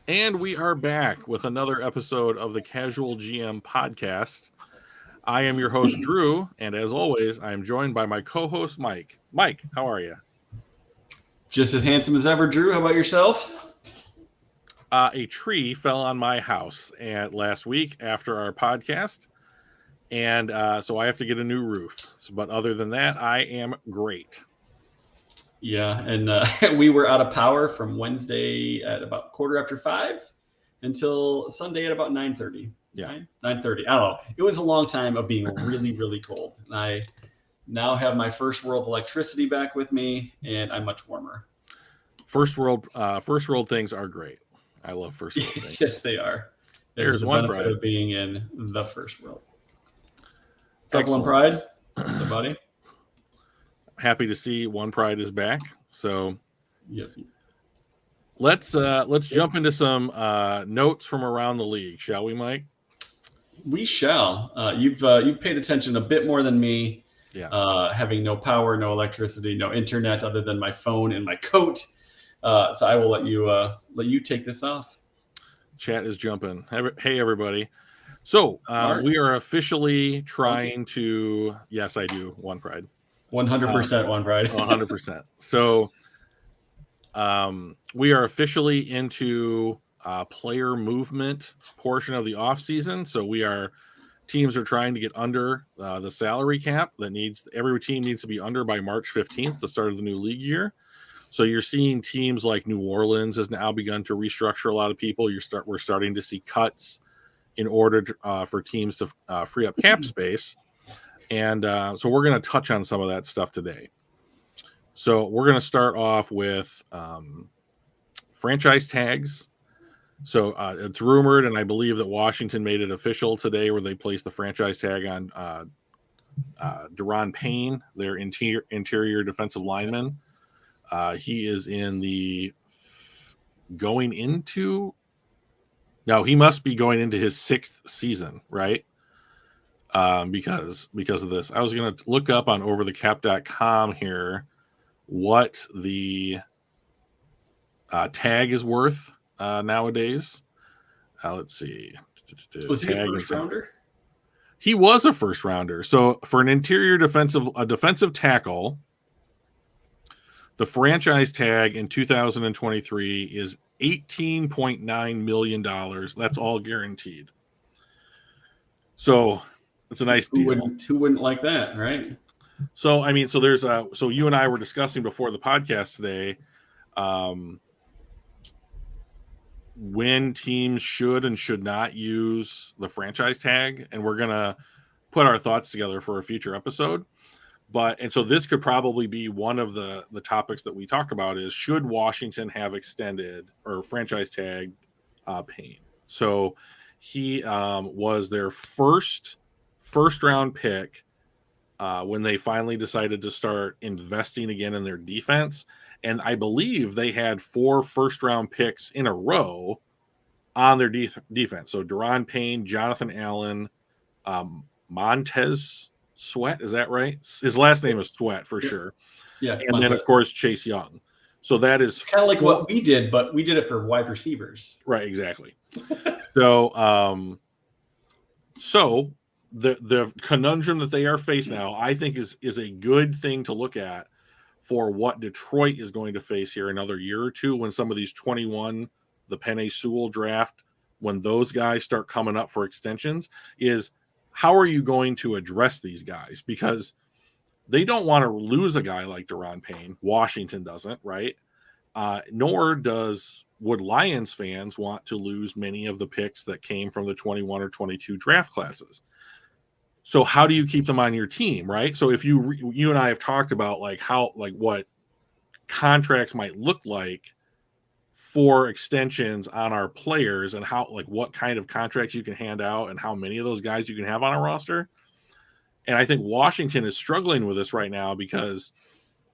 And we are back with another episode of the Casual GM podcast. I am your host, Drew, and as always, I am joined by my co-host, Mike. Mike, how are you? Just as handsome as ever, Drew. How about yourself? A tree fell on my house last week after our podcast, and so I have to get a new roof. But other than that, I am great. Yeah, and we were out of power from Wednesday at about 5:15 until Sunday at about 9:30. Yeah, right? 9:30. I don't know. It was a long time of being really, really cold. And I now have my first world electricity back with me, and I'm much warmer. First world things are great. I love first world things. Yes, they are. There's the benefit of being in the first world. What's up, One Pride? What's up, buddy? Happy to see One Pride is back. So Yep. let's jump into some notes from around the league, shall we, Mike? We shall. You've paid attention a bit more than me. Yeah. Having no power, no electricity, no internet other than my phone and my coat. So I will let you take this off. Chat is jumping. Hey, everybody. So we are officially trying to. Yes, I do. One Pride. 100% One Pride. 100%. So we are officially into player movement portion of the offseason. So teams are trying to get under the salary cap every team needs to be under by March 15th, the start of the new league year. So you're seeing teams like New Orleans has now begun to restructure a lot of people. We're starting to see cuts in order for teams to free up cap space. And so we're going to touch on some of that stuff today. So we're going to start off with franchise tags. So it's rumored, and I believe that Washington made it official today, where they placed the franchise tag on Deron Payne, their interior defensive lineman. He is in the he must be going into his 6th season, right? Because of this. I was going to look up on overthecap.com here what the tag is worth nowadays. Let's see. Was he a first rounder? He was a first rounder. So for an interior defensive tackle, the franchise tag in 2023 is $18.9 million. That's all guaranteed. So it's a nice deal. Who wouldn't like that, right? So I mean, so you and I were discussing before the podcast today when teams should and should not use the franchise tag, and we're gonna put our thoughts together for a future episode. And so this could probably be one of the topics that we talk about is, should Washington have extended or franchise tag Payne? So he was their first round pick when they finally decided to start investing again in their defense. And I believe they had 4 first-round picks in a row on their defense. So Deron Payne, Jonathan Allen, Montez Sweat, is that right? His last name is Sweat for sure. Yeah. And Montez. Then, of course, Chase Young. So that is kind of like what we did, but we did it for wide receivers. Right, exactly. So the conundrum that they are faced now, I think, is a good thing to look at for what Detroit is going to face here another year or two, when some of these 21, the Penei Sewell draft, when those guys start coming up for extensions, is how are you going to address these guys? Because they don't want to lose a guy like Deron Payne. Washington doesn't, right? Nor would Lions fans want to lose many of the picks that came from the 21 or 22 draft classes. So how do you keep them on your team, right? So if you and I have talked about what contracts might look like for extensions on our players, and what kind of contracts you can hand out and how many of those guys you can have on a roster. And I think Washington is struggling with this right now because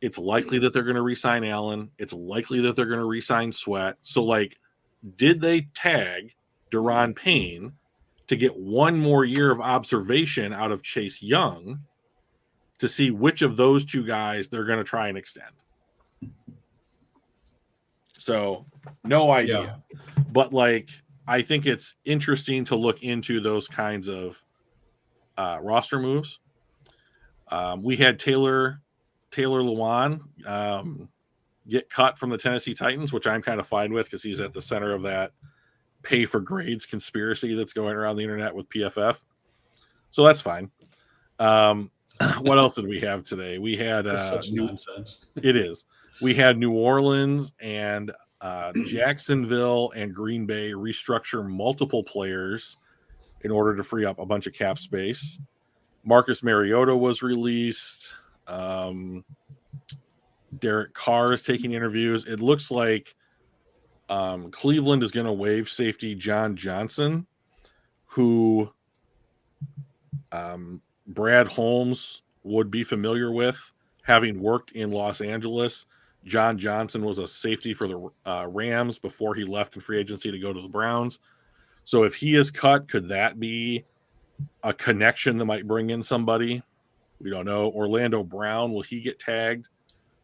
it's likely that they're going to re-sign Allen. It's likely that they're going to re-sign Sweat. So did they tag Deron Payne to get one more year of observation out of Chase Young to see which of those two guys they're going to try and extend? So no idea. But like, I think it's interesting to look into those kinds of roster moves. We had Taylor Lewan get cut from the Tennessee Titans, which I'm kind of fine with because he's at the center of that pay for grades conspiracy that's going around the internet with PFF. So that's fine. What else did we have today? We had such nonsense. It is. We had New Orleans and Jacksonville and Green Bay restructure multiple players in order to free up a bunch of cap space. Marcus Mariota was released. Derek Carr is taking interviews. It looks like Cleveland is going to waive safety John Johnson, who Brad Holmes would be familiar with, having worked in Los Angeles. John Johnson was a safety for the Rams before he left in free agency to go to the Browns. So if he is cut, could that be a connection that might bring in somebody? We don't know. Orlando Brown, will he get tagged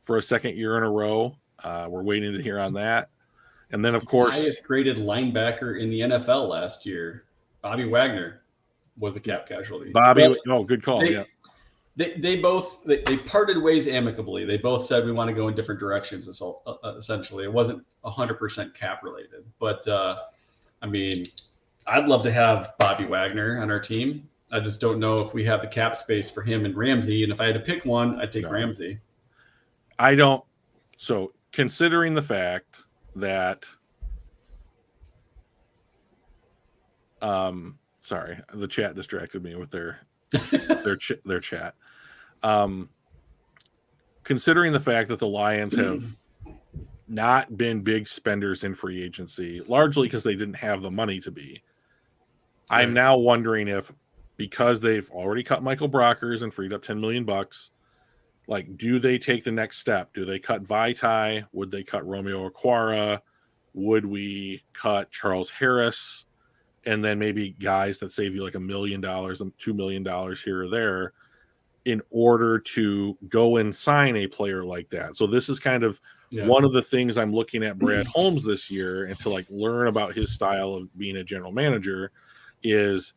for a second year in a row? We're waiting to hear on that. And then, of course, highest graded linebacker in the NFL last year, Bobby Wagner, was a cap casualty. Good call. They both parted ways amicably. They both said we want to go in different directions. Essentially, it wasn't 100% cap related, but I mean, I'd love to have Bobby Wagner on our team. I just don't know if we have the cap space for him and Ramsey. And if I had to pick one, I'd take Ramsey. I don't. So considering the fact that, sorry, the chat distracted me with their chat. Considering the fact that the Lions have not been big spenders in free agency, largely because they didn't have the money to be, I'm now wondering if, because they've already cut Michael Brockers and freed up $10 million, like, do they take the next step? Do they cut Vaitai? Would they cut Romeo Okwara? Would we cut Charles Harris? And then maybe guys that save you like $1 million, $2 million here or there, in order to go and sign a player like that. So this is kind of one of the things I'm looking at Brad Holmes this year, and to like learn about his style of being a general manager, is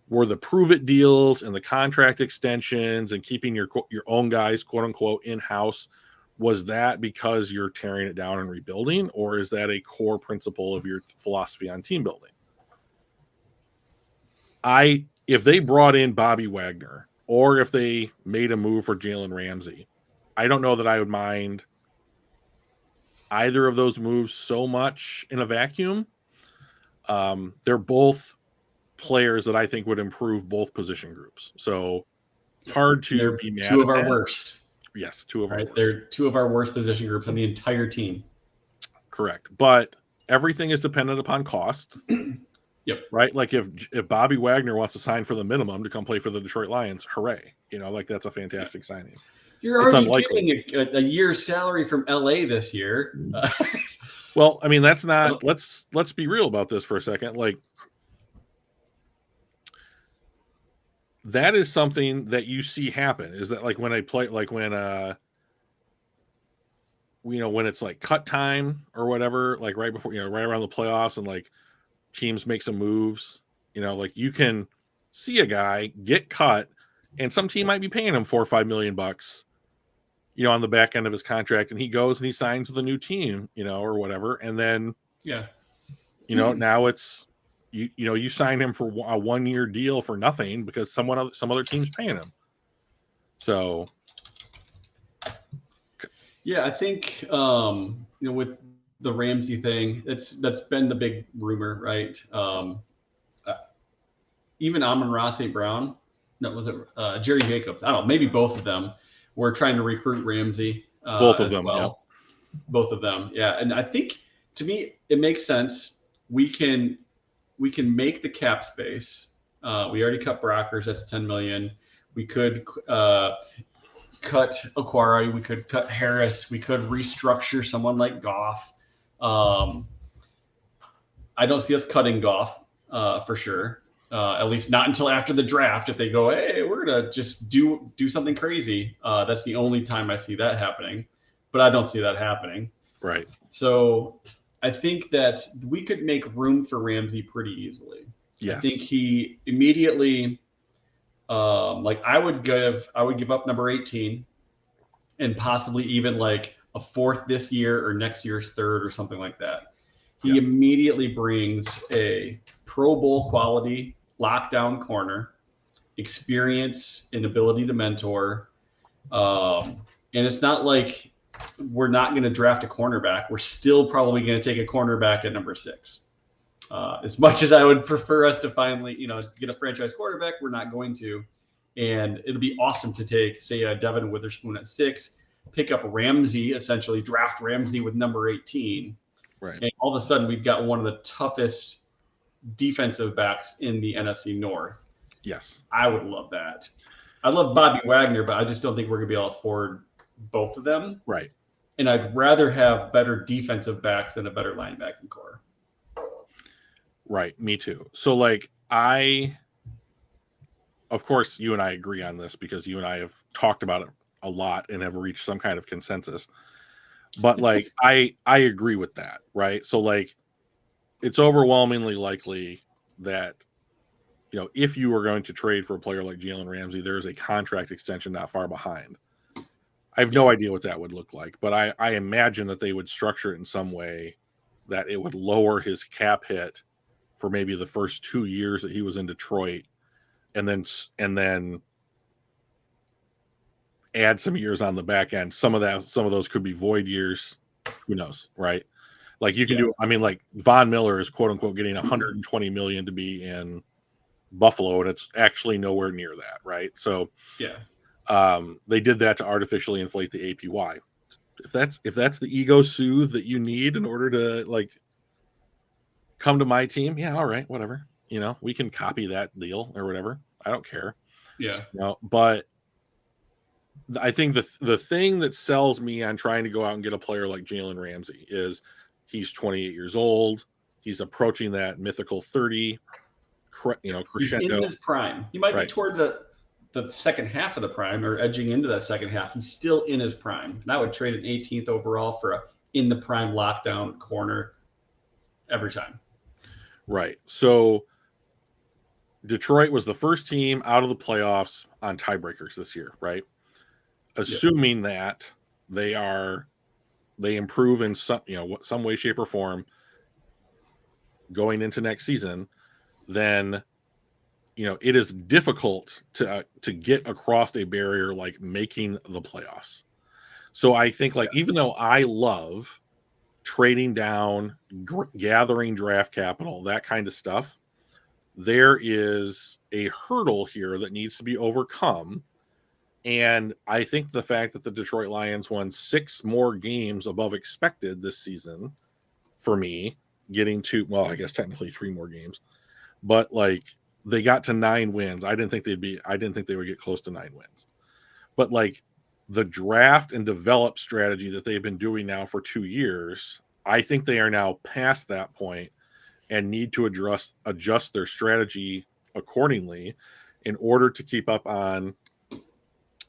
were the prove it deals and the contract extensions and keeping your own guys, quote unquote, in-house, was that because you're tearing it down and rebuilding, or is that a core principle of your philosophy on team building? If they brought in Bobby Wagner, or if they made a move for Jalen Ramsey, I don't know that I would mind either of those moves so much in a vacuum. They're both players that I think would improve both position groups. So hard to be mad at. Two of our worst. Yes, two of our worst. They're two of our worst position groups on the entire team. Correct. But everything is dependent upon cost. Yep. Right? Like if Bobby Wagner wants to sign for the minimum to come play for the Detroit Lions, hooray. Like that's a fantastic signing. You're already getting a year's salary from LA this year. Well, I mean, that's not, let's be real about this for a second. Like, that is something that you see happen, is that like when I play, like when when it's like cut time or whatever, like right before, right around the playoffs, and like teams make some moves, like you can see a guy get cut and some team might be paying him $4 or $5 million, on the back end of his contract, and he goes and he signs with a new team, or whatever. And then, now it's, you sign him for a 1-year deal for nothing because some other team's paying him. So, yeah, I think with the Ramsey thing, that's been the big rumor, right? Even Amon-Ra St. Brown, was it Jerry Jacobs? I don't know, maybe both of them were trying to recruit Ramsey. Both of them, yeah. Both of them, yeah. And I think, to me, it makes sense. We can make the cap space. We already cut Brockers. That's $10 million. We could cut Okwara. We could cut Harris. We could restructure someone like Goff. I don't see us cutting Goff for sure. At least not until after the draft. If they go, hey, we're gonna just do something crazy. That's the only time I see that happening. But I don't see that happening. Right. So I think that we could make room for Ramsey pretty easily. Yes. I think he immediately, like I would give up number 18 and possibly even like a fourth this year or next year's third or something like that. He immediately brings a Pro Bowl quality lockdown corner, experience and ability to mentor. And it's not like we're not going to draft a cornerback. We're still probably going to take a cornerback at number 6. As much as I would prefer us to finally, get a franchise quarterback, we're not going to. And it'll be awesome to take, say, Devin Witherspoon at 6, pick up Ramsey, essentially draft Ramsey with number 18. Right. And all of a sudden, we've got one of the toughest defensive backs in the NFC North. Yes. I would love that. I love Bobby Wagner, but I just don't think we're going to be able to afford both of them. Right. And I'd rather have better defensive backs than a better linebacking core. Right. Me too. So, of course, you and I agree on this because you and I have talked about it a lot and have reached some kind of consensus. But I agree with that, right? So it's overwhelmingly likely that, if you were going to trade for a player like Jalen Ramsey, there's a contract extension not far behind. I have no idea what that would look like, but I imagine that they would structure it in some way that it would lower his cap hit for maybe the first 2 years that he was in Detroit, and then add some years on the back end. Some of those could be void years. Who knows, right? Like you can do. I mean, like Von Miller is quote unquote getting $120 million to be in Buffalo, and it's actually nowhere near that, right? So they did that to artificially inflate the APY. If that's the ego soothe that you need in order to come to my team, yeah, all right, whatever. We can copy that deal or whatever. I don't care. Yeah. But I think the thing that sells me on trying to go out and get a player like Jalen Ramsey is he's 28 years old. He's approaching that mythical 30, crescendo. He's in his prime. He might be toward the second half of the prime or edging into that second half. He's still in his prime. And I would trade an 18th overall for a in the prime lockdown corner every time. Right. So Detroit was the first team out of the playoffs on tiebreakers this year, right? Assuming that they improve in some way, shape, or form going into next season, then it is difficult to get across a barrier like making the playoffs. So I think even though I love trading down, gathering draft capital, that kind of stuff, there is a hurdle here that needs to be overcome. And I think the fact that the Detroit Lions won 6 more games above expected this season, for me, getting to, well, I guess technically 3 more games, but they got to 9 wins. I didn't think they would get close to 9 wins. But the draft and develop strategy that they've been doing now for 2 years, I think they are now past that point and need to adjust their strategy accordingly in order to keep up on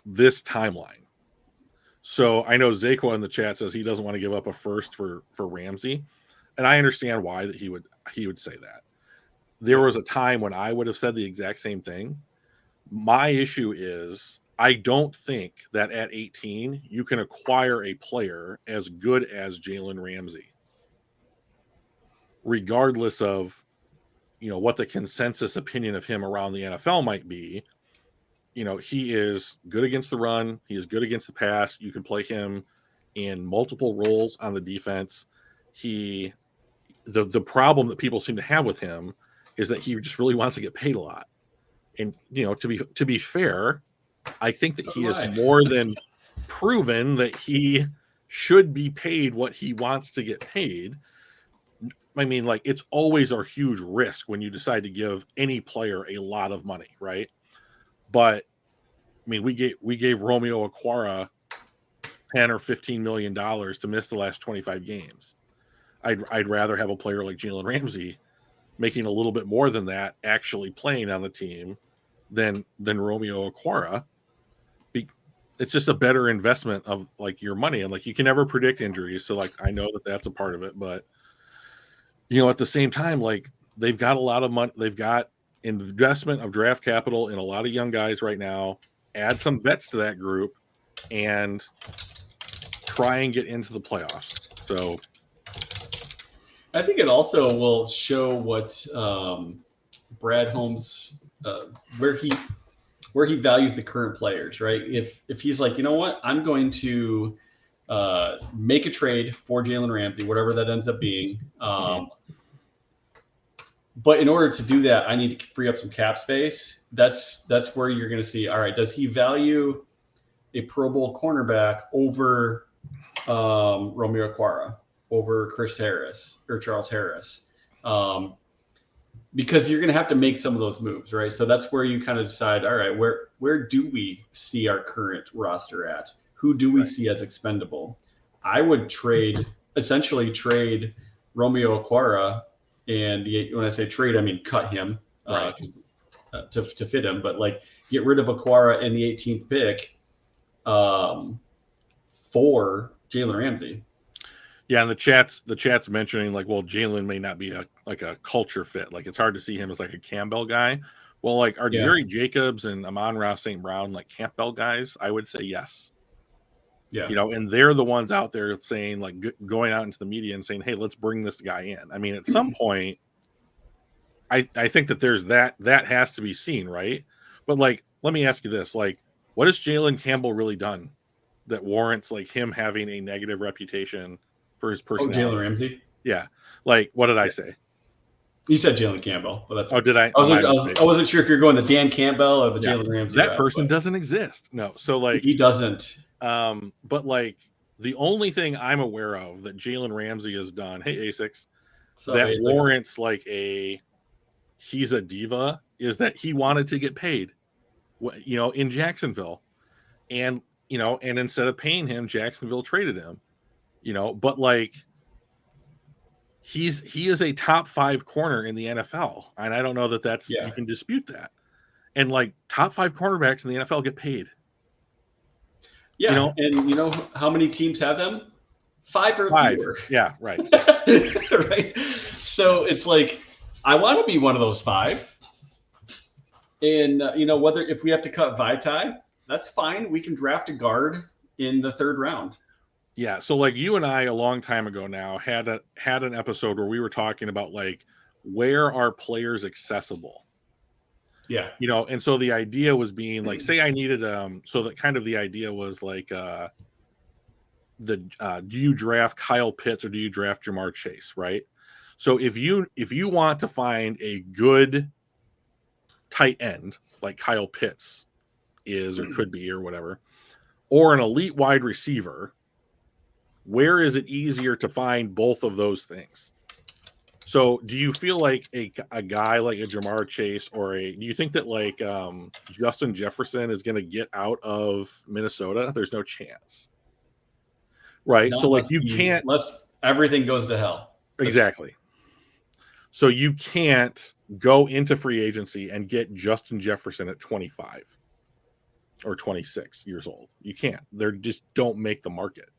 this timeline. So I know Zakwa in the chat says he doesn't want to give up a first for Ramsey, and I understand why that he would say that. There was a time when I would have said the exact same thing. My issue is I don't think that at 18 you can acquire a player as good as Jalen Ramsey, regardless of what the consensus opinion of him around the NFL might be. He is good against the run. He is good against the pass. You can play him in multiple roles on the defense. The problem that people seem to have with him is that he just really wants to get paid a lot. And to be fair, I think that he is more than proven that he should be paid what he wants to get paid. I mean, it's always a huge risk when you decide to give any player a lot of money, right? But I mean, we gave Romeo Okwara $10 or $15 million to miss the last 25 games. I'd rather have a player like Jalen Ramsey making a little bit more than that actually playing on the team than Romeo Okwara. It's just a better investment of your money, and you can never predict injuries. So I know that that's a part of it, but at the same time, like they've got a lot of money. They've got investment of draft capital in a lot of young guys right now. Add some vets to that group and try and get into the playoffs. So I think it also will show what Brad Holmes where he values the current players, right? If he's like, you know what, I'm going to make a trade for Jalen Ramsey, whatever that ends up being. But in order to do that, I need to free up some cap space. That's where you're going to see, all right, does he value a Pro Bowl cornerback over Romeo Okwara, over Chris Harris or Charles Harris? Because you're going to have to make some of those moves, right? So that's where you kind of decide, all right, where do we see our current roster at? Who do we see as expendable? I would essentially trade Romeo Okwara, and when I say trade, I mean cut him to fit him, but like get rid of Okwara in the 18th pick for Jalen Ramsey. Yeah, and the chat's mentioning like, well, Jalen may not be a culture fit. Like it's hard to see him as like a Campbell guy. Well, like are Jerry Jacobs and Amon-Ra St. Brown like Campbell guys? I would say yes. Yeah. And they're the ones out there saying like going out into the media and saying, hey, let's bring this guy in. I mean, at some point, I think that there's that has to be seen, right? But like, let me ask you this: like, what has Jalen Campbell really done that warrants like him having a negative reputation for his personality? Oh, Jalen Ramsey. Yeah. Like, what did I say? You said Jalen Campbell, but that's. Oh, did I? I wasn't sure if you're going to Dan Campbell or the Jalen Ramsey. That person doesn't exist. No. So like he doesn't. But like the only thing I'm aware of that Jalen Ramsey has done, hey Asics, that warrants like he's a diva is that he wanted to get paid, in Jacksonville, and and instead of paying him, Jacksonville traded him, but like he is a top 5 corner in the NFL, and I don't know that that's you can dispute that, and like top 5 cornerbacks in the NFL get paid. Yeah, and you know how many teams have them? 5 or fewer. Yeah, right. Right. So it's like I want to be one of those 5. And whether if we have to cut Vaitai, that's fine. We can draft a guard in the 3rd round. Yeah. So like you and I a long time ago now had an episode where we were talking about like where are players accessible. Yeah. And so the idea was being like, say I needed so that kind of the idea was like do you draft Kyle Pitts or do you draft Jamar Chase, right? So if you want to find a good tight end like Kyle Pitts is or could be or whatever, or an elite wide receiver, where is it easier to find both of those things? So do you feel like a guy like a Jamar Chase do you think that like Justin Jefferson is going to get out of Minnesota? There's no chance. Right. Not so like you can't, unless everything goes to hell. Exactly. So you can't go into free agency and get Justin Jefferson at 25 or 26 years old. You can't. They just don't make the market.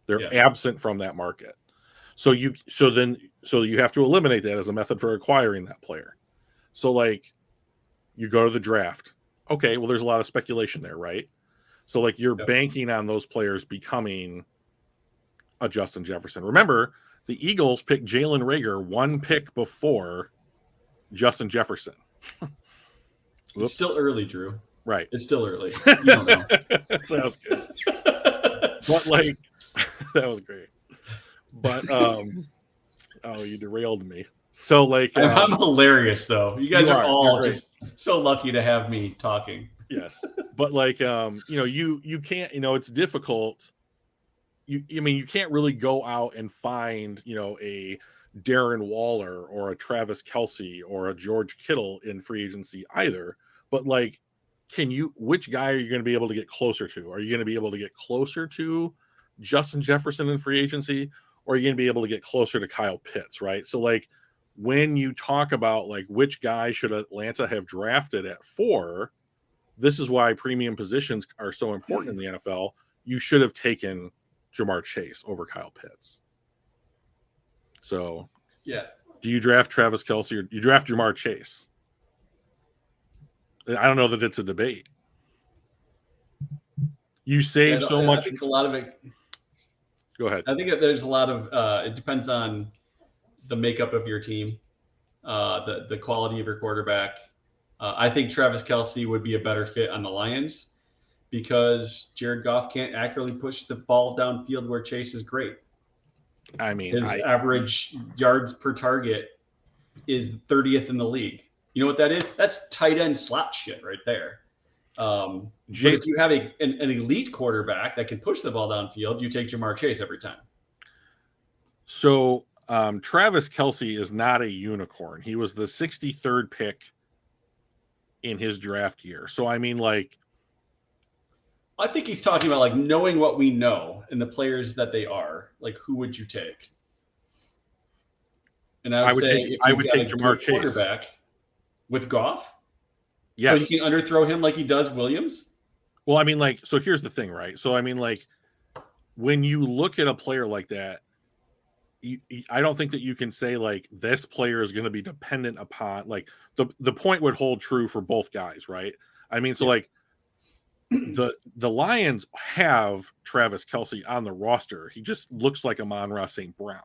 They're absent from that market. So you have to eliminate that as a method for acquiring that player. So like you go to the draft. Okay, well there's a lot of speculation there, right? So like you're banking on those players becoming a Justin Jefferson. Remember, the Eagles picked Jalen Reagor 1 pick before Justin Jefferson. It's still early, Drew. Right. It's still early. You don't know. That was good. But like that was great. But you derailed me. So like I'm hilarious though. You guys are all just so lucky to have me talking. Yes. But like you can't, it's difficult. You can't really go out and find, a Darren Waller or a Travis Kelce or a George Kittle in free agency either. But like, which guy are you going to be able to get closer to? Are you going to be able to get closer to Justin Jefferson in free agency? Or are you going to be able to get closer to Kyle Pitts, right? So like when you talk about like which guy should Atlanta have drafted at 4, this is why premium positions are so important in the NFL. You should have taken Jamar Chase over Kyle Pitts. So Yeah. Do you draft Travis Kelce or you draft Jamar Chase? I don't know that it's a debate. You save so much. I think a lot of it. Go ahead. I think that there's a lot of. It depends on the makeup of your team, the quality of your quarterback. I think Travis Kelce would be a better fit on the Lions because Jared Goff can't accurately push the ball downfield where Chase is great. I mean, his average yards per target is 30th in the league. You know what that is? That's tight end slot shit right there. But if you have an elite quarterback that can push the ball downfield, you take Jamar Chase every time. So Travis Kelce is not a unicorn. He was the 63rd pick in his draft year. So, I mean, like, I think he's talking about like knowing what we know and the players that they are. Like, who would you take? And I would say I would take Jamar Chase quarterback with Goff. Yes. So you can underthrow him like he does Williams. Well, I mean, like, so here's the thing, right? So, I mean, like, when you look at a player like that, I don't think that you can say like this player is going to be dependent upon like the point would hold true for both guys, right? I mean, so like the Lions have Travis Kelce on the roster. He just looks like Amon-Ra St. Brown.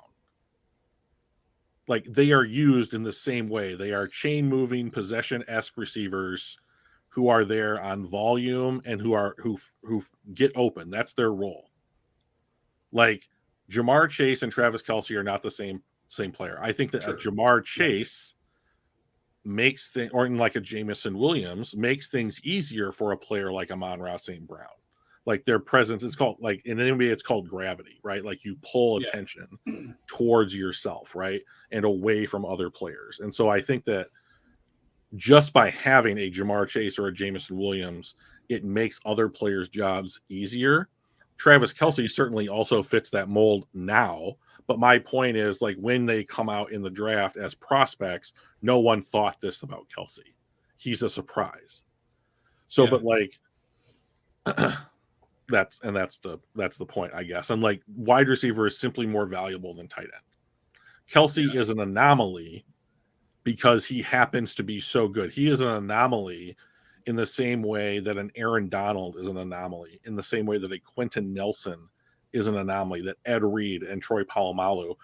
Like they are used in the same way. They are chain moving possession-esque receivers who are there on volume and who get open. That's their role. Like Jamar Chase and Travis Kelce are not the same player. I think that a Jamar Chase makes things, or like a Jamison Williams, makes things easier for a player like Amon-Ra St. Brown. Like their presence, it's called, like in the NBA, it's called gravity, right? Like you pull attention towards yourself, right? And away from other players. And so I think that just by having a Jamar Chase or a Jamison Williams, it makes other players' jobs easier. Travis Kelce certainly also fits that mold now. But my point is, like, when they come out in the draft as prospects, no one thought this about Kelce. He's a surprise. So, but like, that's the point, I guess. And like, wide receiver is simply more valuable than tight end. Kelce is an anomaly because he happens to be so good. He is an anomaly in the same way that an Aaron Donald is an anomaly, in the same way that a Quentin Nelson is an anomaly, that Ed Reed and Troy Polamalu,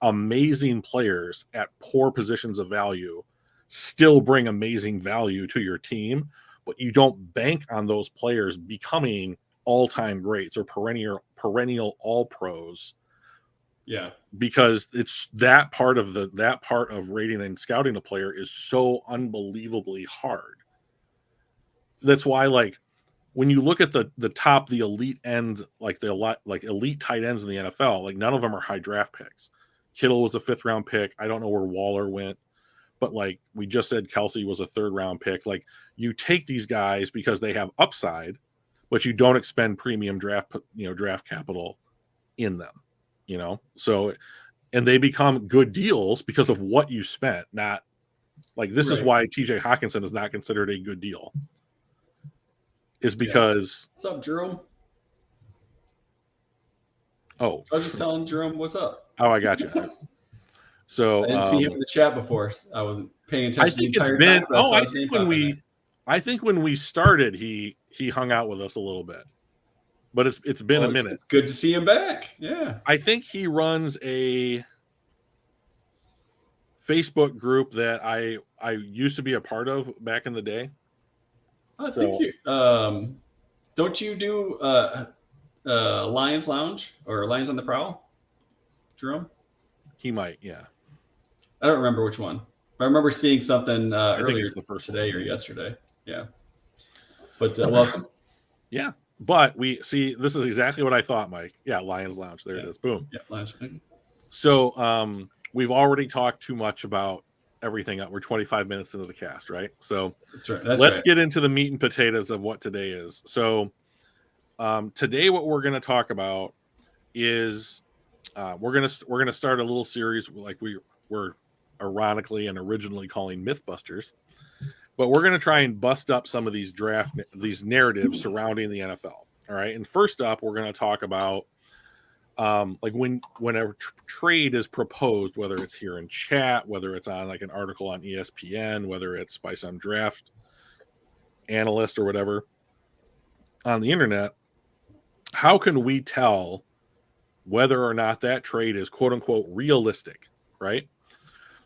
amazing players at poor positions of value, still bring amazing value to your team, but you don't bank on those players becoming all-time greats or perennial all-pros. Yeah. Because it's that part of rating and scouting a player is so unbelievably hard. That's why, like, when you look at the elite end, like elite tight ends in the NFL, like none of them are high draft picks. Kittle was a 5th round pick. I don't know where Waller went, but like we just said, Kelce was a 3rd round pick. Like you take these guys because they have upside, but you don't expend premium draft capital in them, So, and they become good deals because of what you spent. Not like this is why TJ Hawkinson is not considered a good deal. Is because what's up, Jerome? Oh, I was just telling Jerome what's up. Oh, I got you. So I didn't see him in the chat before. I wasn't paying attention. I think it's been. I think when we started, he hung out with us a little bit, but it's been a minute. It's good to see him back. Yeah, I think he runs a Facebook group that I used to be a part of back in the day. I think you don't you do Lions Lounge or Lions on the Prowl, Jerome? He might, yeah. I don't remember which one. I remember seeing something earlier today or yesterday. Yeah, but welcome. Yeah, but we see this is exactly what I thought, Mike. Yeah, Lions Lounge. There it is. Boom. Yeah, Lions. So we've already talked too much about everything. We're 25 minutes into the cast, right? So let's get into the meat and potatoes of what today is. So today what we're going to talk about is we're going to start a little series like we're ironically and originally calling MythBusters, but we're going to try and bust up some of these narratives surrounding the NFL. All right, and first up we're going to talk about like whenever trade is proposed, whether it's here in chat, whether it's on like an article on ESPN, whether it's by some draft analyst or whatever on the internet, how can we tell whether or not that trade is quote unquote realistic, right?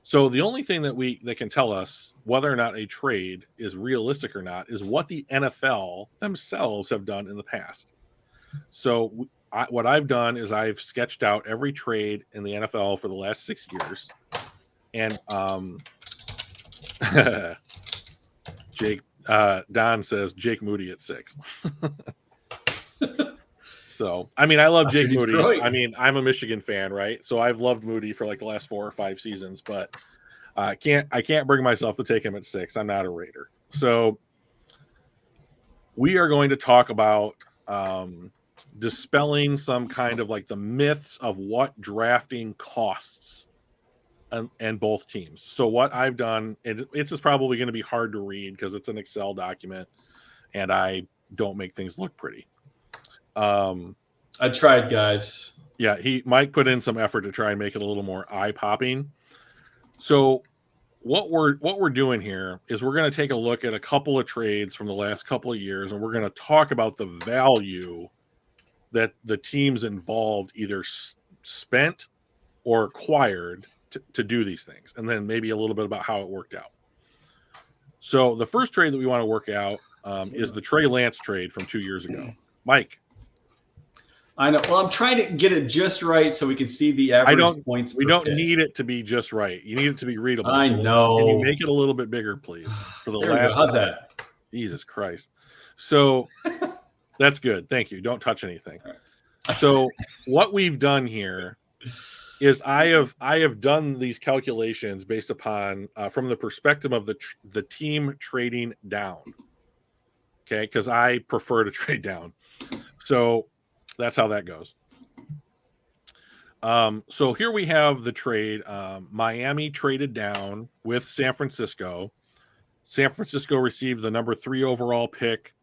So the only thing that can tell us whether or not a trade is realistic or not is what the NFL themselves have done in the past. So what I've done is I've sketched out every trade in the NFL for the last 6 years, and Jake Don says Jake Moody at 6. So I mean, I love Jake Moody. I mean, I'm a Michigan fan, right? So I've loved Moody for like the last 4 or 5 seasons, but I can't bring myself to take him at 6. I'm not a Raider. So we are going to talk about dispelling some kind of like the myths of what drafting costs and both teams. So what I've done, it's just probably going to be hard to read because it's an Excel document and I don't make things look pretty. I tried, guys. Yeah, Mike put in some effort to try and make it a little more eye-popping. So what we're doing here is we're going to take a look at a couple of trades from the last couple of years, and we're going to talk about the value that the teams involved either spent or acquired to do these things, and then maybe a little bit about how it worked out. So the first trade that we want to work out is the Trey Lance trade from 2 years ago. Mike. I know. Well, I'm trying to get it just right so we can see the average points. We don't need it to be just right. You need it to be readable. I know. Can you make it a little bit bigger, please? For the there last. How's that? Jesus Christ. So that's good. Thank you. Don't touch anything. So what we've done here is I have done these calculations based upon from the perspective of the team trading down. Okay, because I prefer to trade down. So that's how that goes. So here we have the trade. Miami traded down with San Francisco. San Francisco received the number 3 overall pick,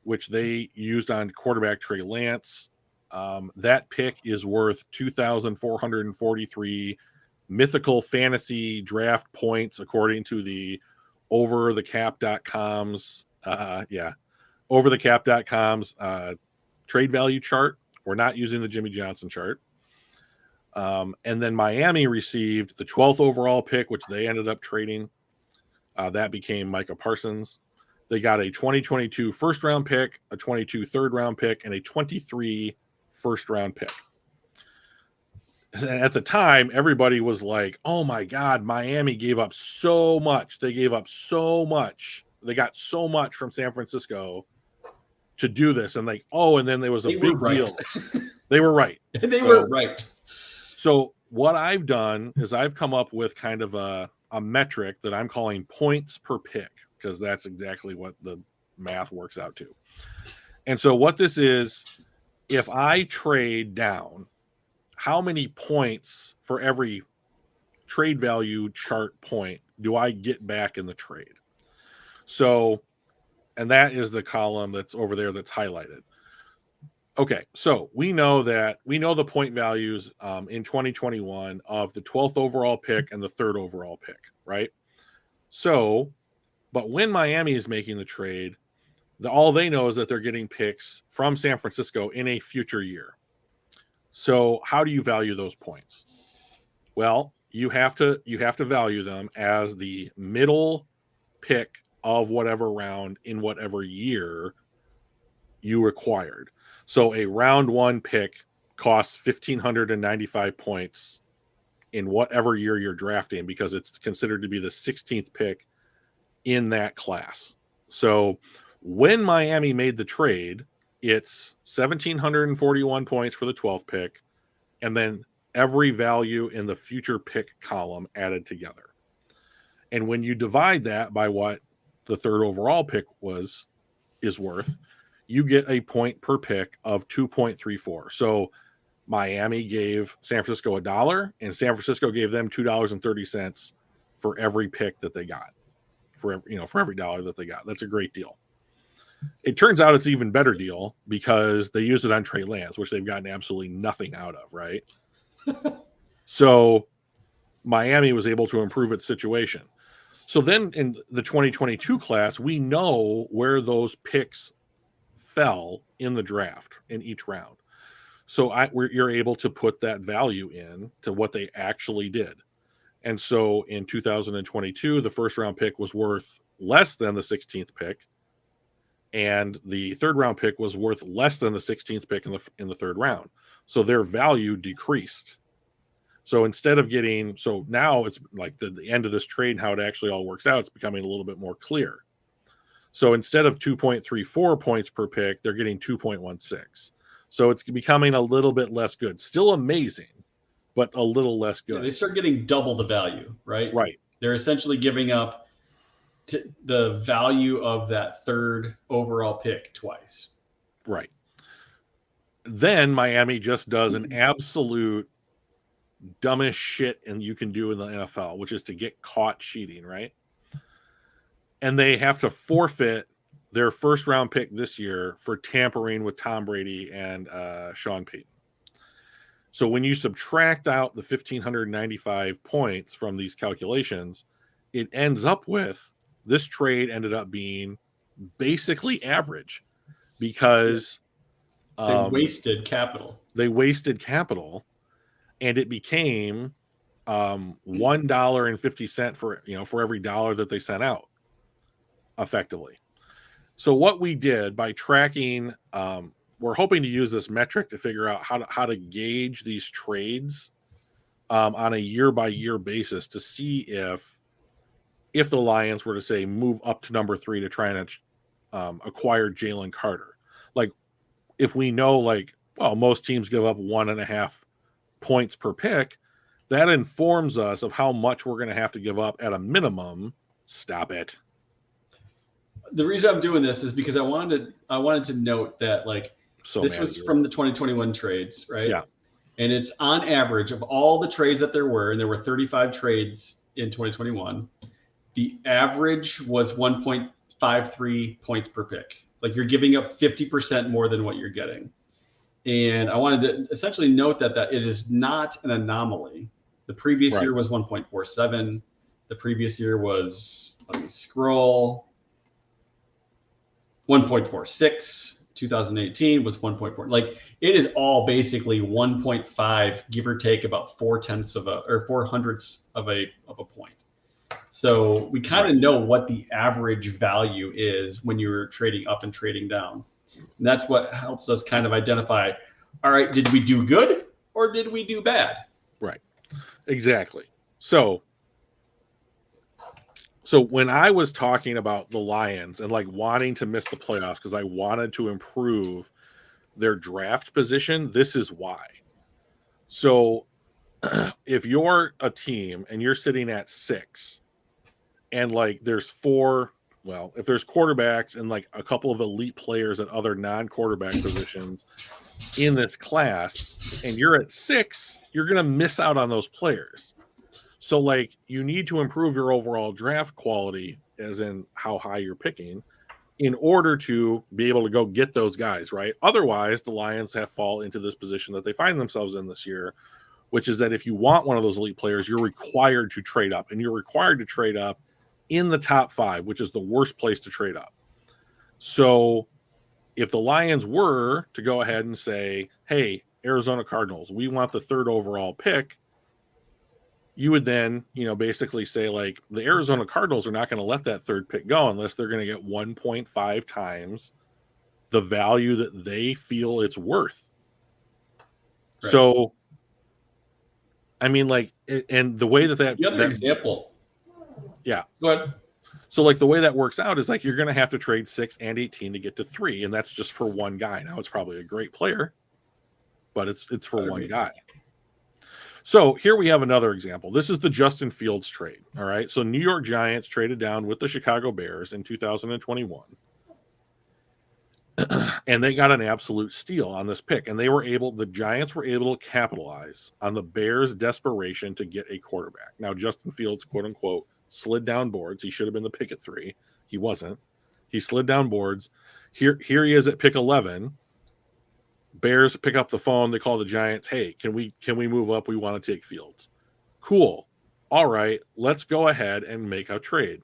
which they used on quarterback Trey Lance. That pick is worth 2,443 mythical fantasy draft points, according to the overthecap.com's overthecap.com's trade value chart. We're not using the Jimmy Johnson chart. And then Miami received the 12th overall pick, which they ended up trading. That became Micah Parsons. They got a 2022 first round pick, a 22 third round pick, and a 23 first round pick. And at the time, everybody was like, oh my God, Miami gave up so much. They gave up so much. They got so much from San Francisco to do this. And like, and then there was a big deal. They were right. They were right. So what I've done is I've come up with kind of a metric that I'm calling points per pick, because that's exactly what the math works out to. And so what this is, if I trade down, how many points for every trade value chart point do I get back in the trade? So, and that is the column that's over there that's highlighted. Okay, so we know the point values in 2021 of the 12th overall pick and the 3rd overall pick, right? So, but when Miami is making the trade, all they know is that they're getting picks from San Francisco in a future year. So how do you value those points? Well, you have to value them as the middle pick of whatever round in whatever year you acquired. So a round 1 pick costs 1,595 points in whatever year you're drafting, because it's considered to be the 16th pick in that class. So when Miami made the trade, it's 1,741 points for the 12th pick, and then every value in the future pick column added together. And when you divide that by what the 3rd overall pick is worth, you get a point per pick of 2.34. So Miami gave San Francisco $1, and San Francisco gave them $2.30 for every pick that they got, for every dollar that they got. That's a great deal. It turns out it's an even better deal because they use it on Trey Lance, which they've gotten absolutely nothing out of, right? So Miami was able to improve its situation. So then in the 2022 class, we know where those picks fell in the draft in each round. So you're able to put that value in to what they actually did. And so in 2022, the first round pick was worth less than the 16th pick. And the third round pick was worth less than the 16th pick in the third round. So their value decreased. So instead of getting, so now it's like the end of this trade and how it actually all works out, it's becoming a little bit more clear. So instead of 2.34 points per pick, they're getting 2.16. So it's becoming a little bit less good. Still amazing, but a little less good. Yeah, they start getting double the value, right? Right. They're essentially giving up the value of that third overall pick twice. Right. Then Miami just does an absolute dumbest shit and you can do in the NFL, which is to get caught cheating, right? And they have to forfeit their first round pick this year for tampering with Tom Brady and Sean Payton. So when you subtract out the 1,595 points from these calculations, it ends up with this trade ended up being basically average because they wasted capital. They wasted capital, and it became $1.50 for every dollar that they sent out, effectively. So what we did by tracking, we're hoping to use this metric to figure out how to gauge these trades on a year by year basis to see if the Lions were to say move up to number 3 to try and acquire Jalen Carter. Like if we know most teams give up 1.5 points per pick, that informs us of how much we're going to have to give up at a minimum. Stop it. The reason I'm doing this is because I wanted to note that this was from the 2021 trades, right? Yeah. And it's on average of all the trades that there were, and there were 35 trades in 2021, the average was 1.53 points per pick. Like you're giving up 50% more than what you're getting. And I wanted to essentially note that it is not an anomaly. The previous year was 1.47. The previous year was, let me scroll, 1.46. 2018 was 1.4. Like it is all basically 1.5, give or take about 0.4 of a point. So we kind of know what the average value is when you're trading up and trading down. And that's what helps us kind of identify, all right, did we do good or did we do bad? Right. Exactly. So when I was talking about the Lions and wanting to miss the playoffs because I wanted to improve their draft position, this is why. So if you're a team and you're sitting at 6 and there's 4, if there's quarterbacks and a couple of elite players at other non-quarterback positions in this class and you're at 6, you're going to miss out on those players. So you need to improve your overall draft quality, as in how high you're picking, in order to be able to go get those guys, right? Otherwise, the Lions fall into this position that they find themselves in this year, which is that if you want one of those elite players, you're required to trade up, and you're required to trade up in the top 5, which is the worst place to trade up. So if the Lions were to go ahead and say, hey, Arizona Cardinals, we want the 3rd overall pick, you would then, basically say the Arizona Cardinals are not going to let that 3rd pick go unless they're going to get 1.5 times the value that they feel it's worth. Right. So, I mean, and the way that the other example. Yeah. Go ahead. So the way that works out is you're going to have to trade 6 and 18 to get to 3. And that's just for one guy. Now it's probably a great player, but it's for one guy. So here we have another example. This is the Justin Fields trade. All right. So New York Giants traded down with the Chicago Bears in 2021. And they got an absolute steal on this pick. And the Giants were able to capitalize on the Bears' desperation to get a quarterback. Now, Justin Fields, quote unquote, slid down boards. He should have been the pick at 3. He wasn't. He slid down boards. Here he is at pick 11. Bears pick up the phone. They call the Giants. Hey, can we move up? We want to take Fields. Cool. All right, let's go ahead and make a trade.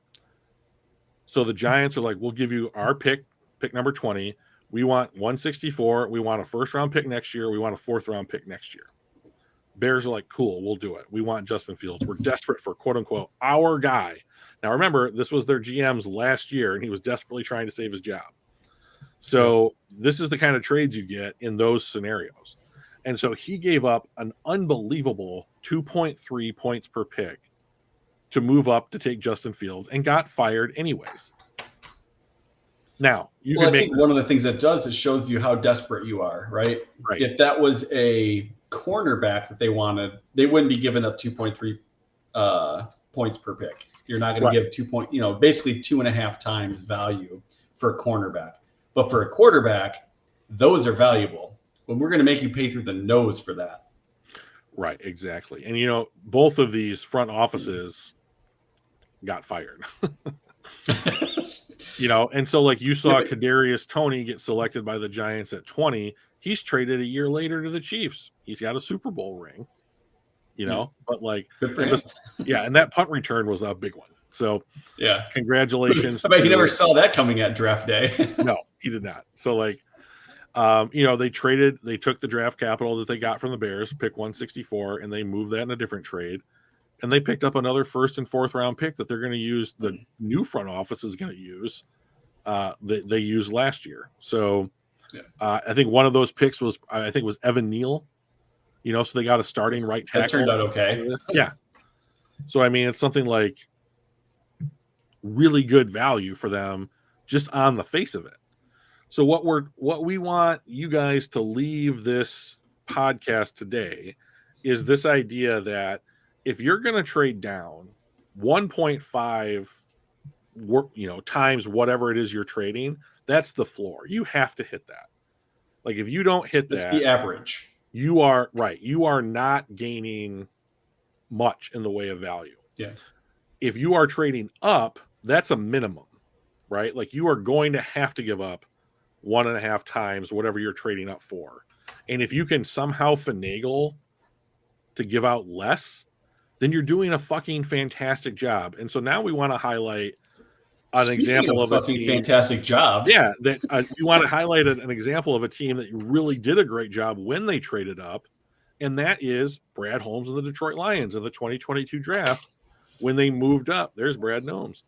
So the Giants are like, we'll give you our pick number 20. We want 164. We want a first round pick next year. We want a fourth round pick next year. Bears are like, cool, we'll do it. We want Justin Fields. We're desperate for quote unquote our guy. Now remember, this was their GM's last year, and he was desperately trying to save his job. So this is the kind of trades you get in those scenarios. And so he gave up an unbelievable 2.3 points per pick to move up to take Justin Fields and got fired anyways. Now, I think one of the things that does is shows you how desperate you are, right? Right. If that was a cornerback that they wanted, they wouldn't be giving up 2.3 points per pick. You're not going to give basically 2.5 times value for a cornerback. But for a quarterback, those are valuable. But we're going to make you pay through the nose for that. Right, exactly. And, both of these front offices got fired. And so like you saw Kadarius Toney get selected by the Giants at 20. He's traded a year later to the Chiefs. He's got a Super Bowl ring, but like, and that punt return was a big one. So congratulations. I bet he never saw that coming at draft day. No, he did not. So like, they took the draft capital that they got from the Bears, pick 164, and they moved that in a different trade. And they picked up another first and fourth round pick that they're going to use. The new front office is going to use. They used last year. So I think one of those picks was Evan Neal. So they got a starting right tackle. That turned out okay. Yeah. So I mean, it's something like really good value for them just on the face of it. So what we want you guys to leave this podcast today is this idea that if you're going to trade down 1.5 times whatever it is you're trading, that's the floor. You have to hit that. Like if you don't hit that's the average. You are right. You are not gaining much in the way of value. Yeah. If you are trading up, that's a minimum, right? Like you are going to have to give up 1.5 times whatever you're trading up for. And if you can somehow finagle to give out less, then you're doing a fucking fantastic job. And so now we want to highlight an example of a team. Fantastic job. Yeah, that we want to highlight an example of a team that really did a great job when they traded up, and that is Brad Holmes and the Detroit Lions in the 2022 draft when they moved up. There's Brad Gnomes.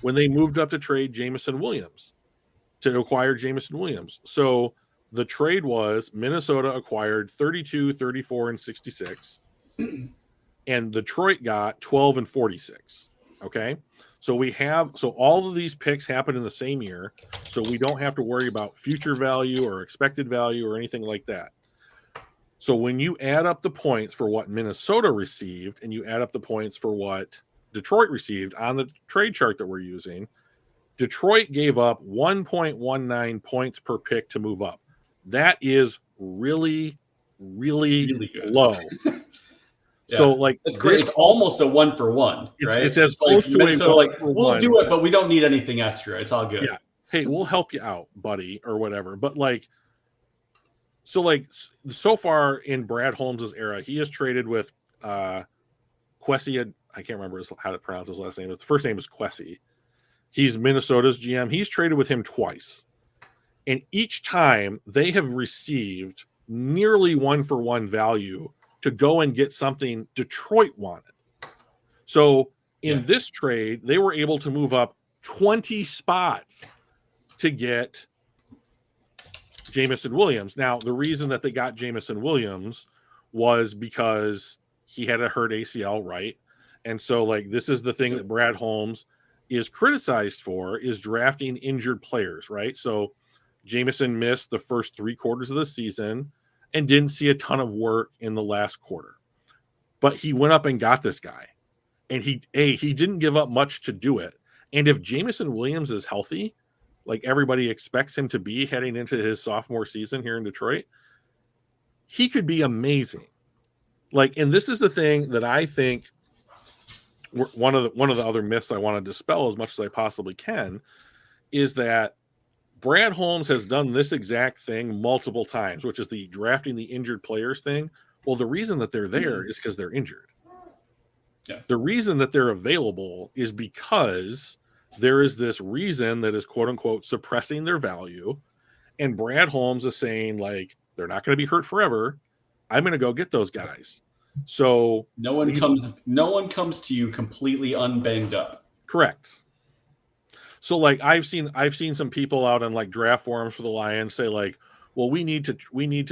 When they moved up to trade Jameson Williams, to acquire Jameson Williams. So the trade was Minnesota acquired 32, 34, and 66. And Detroit got 12 and 46. Okay. So all of these picks happen in the same year. So we don't have to worry about future value or expected value or anything like that. So when you add up the points for what Minnesota received and you add up the points for what Detroit received on the trade chart that we're using, Detroit gave up 1.19 points per pick to move up. That is really, really, really low. Yeah. So like it's great. It's almost a 1-for-1, right? It's as close to a we'll do it, but we don't need anything extra. It's all good. Yeah. Hey, we'll help you out, buddy, or whatever. But so far in Brad Holmes' era, he has traded with Kwesi. I can't remember how to pronounce his last name. But the first name is Kwesi. He's Minnesota's GM. He's traded with him twice. And each time they have received nearly 1-for-1 value to go and get something Detroit wanted. So in this trade, they were able to move up 20 spots to get Jameson Williams. Now, the reason that they got Jameson Williams was because he had a hurt ACL, right? And so this is the thing that Brad Holmes is criticized for, is drafting injured players, right? So Jameson missed the first 3 quarters of the season and didn't see a ton of work in the last quarter. But he went up and got this guy. And he didn't give up much to do it. And if Jameson Williams is healthy, like everybody expects him to be heading into his sophomore season here in Detroit, he could be amazing. And this is the thing that I think one of the other myths I want to dispel as much as I possibly can is that Brad Holmes has done this exact thing multiple times, which is the drafting the injured players thing. Well, the reason that they're there is because they're injured. Yeah. The reason that they're available is because there is this reason that is quote unquote suppressing their value. And Brad Holmes is saying, like, they're not going to be hurt forever. I'm going to go get those guys. So no one comes to you completely unbanged up. Correct. So like I've seen some people out on like draft forums for the Lions say like, well, we need to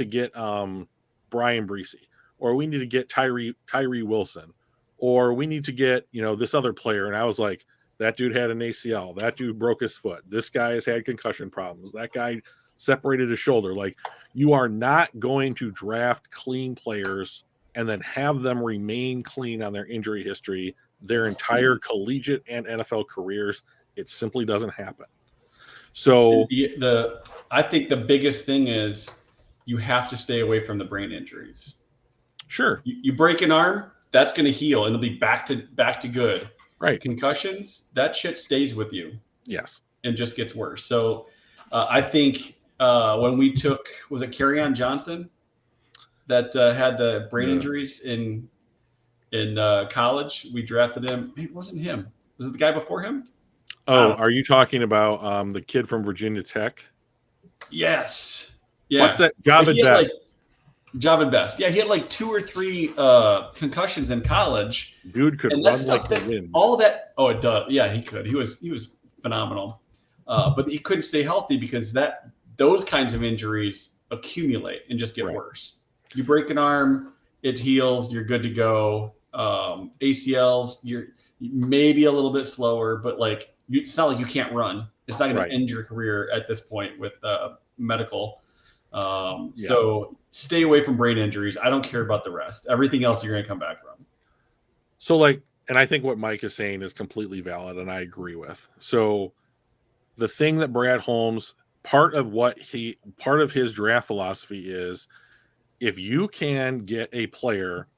get Brian Breesy, or we need to get Tyree Wilson, or we need to get, this other player. And I was like, that dude had an ACL. That dude broke his foot. This guy has had concussion problems. That guy separated his shoulder. Like, you are not going to draft clean players and then have them remain clean on their injury history their entire collegiate and NFL careers. It simply doesn't happen. So I think the biggest thing is you have to stay away from the brain injuries. Sure. You break an arm, that's going to heal and it'll be back to good. Right. Concussions, that shit stays with you. Yes. And just gets worse. So I think when we took, was it Kerryon Johnson that had the brain injuries in college? We drafted him. It wasn't him. Was it the guy before him? Oh, are you talking about the kid from Virginia Tech? Yes. Yeah. What's that? Javid Best. Javid Best. Yeah, he had like 2 or 3 concussions in college. Dude could run like the wind. All that. Oh, it does. Yeah, he could. He was phenomenal. But he couldn't stay healthy because those kinds of injuries accumulate and just get worse. You break an arm, it heals, you're good to go. ACLs, you're maybe a little bit slower, but like it's not like you can't run. It's not going to end your career at this point with medical. So stay away from brain injuries. I don't care about the rest. Everything else you're going to come back from. So like, and I think what Mike is saying is completely valid, and I agree with. So the thing that Brad Holmes, part of his draft philosophy is, if you can get a player,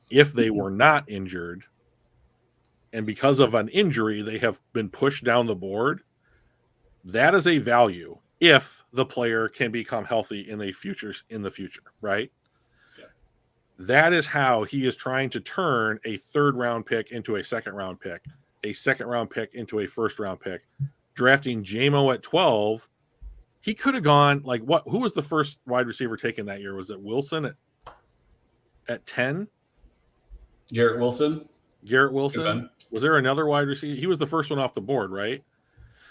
if they were not injured, and because of an injury they have been pushed down the board, that is a value if the player can become healthy in the future, right? Yeah. That is how he is trying to turn a 3rd round pick into a 2nd round pick, a 2nd round pick into a 1st round pick. Drafting JMO at 12, he could have gone like what? Who was the first wide receiver taken that year? Was it Wilson at 10? Garrett Wilson. Was there another wide receiver? He was the first one off the board, right?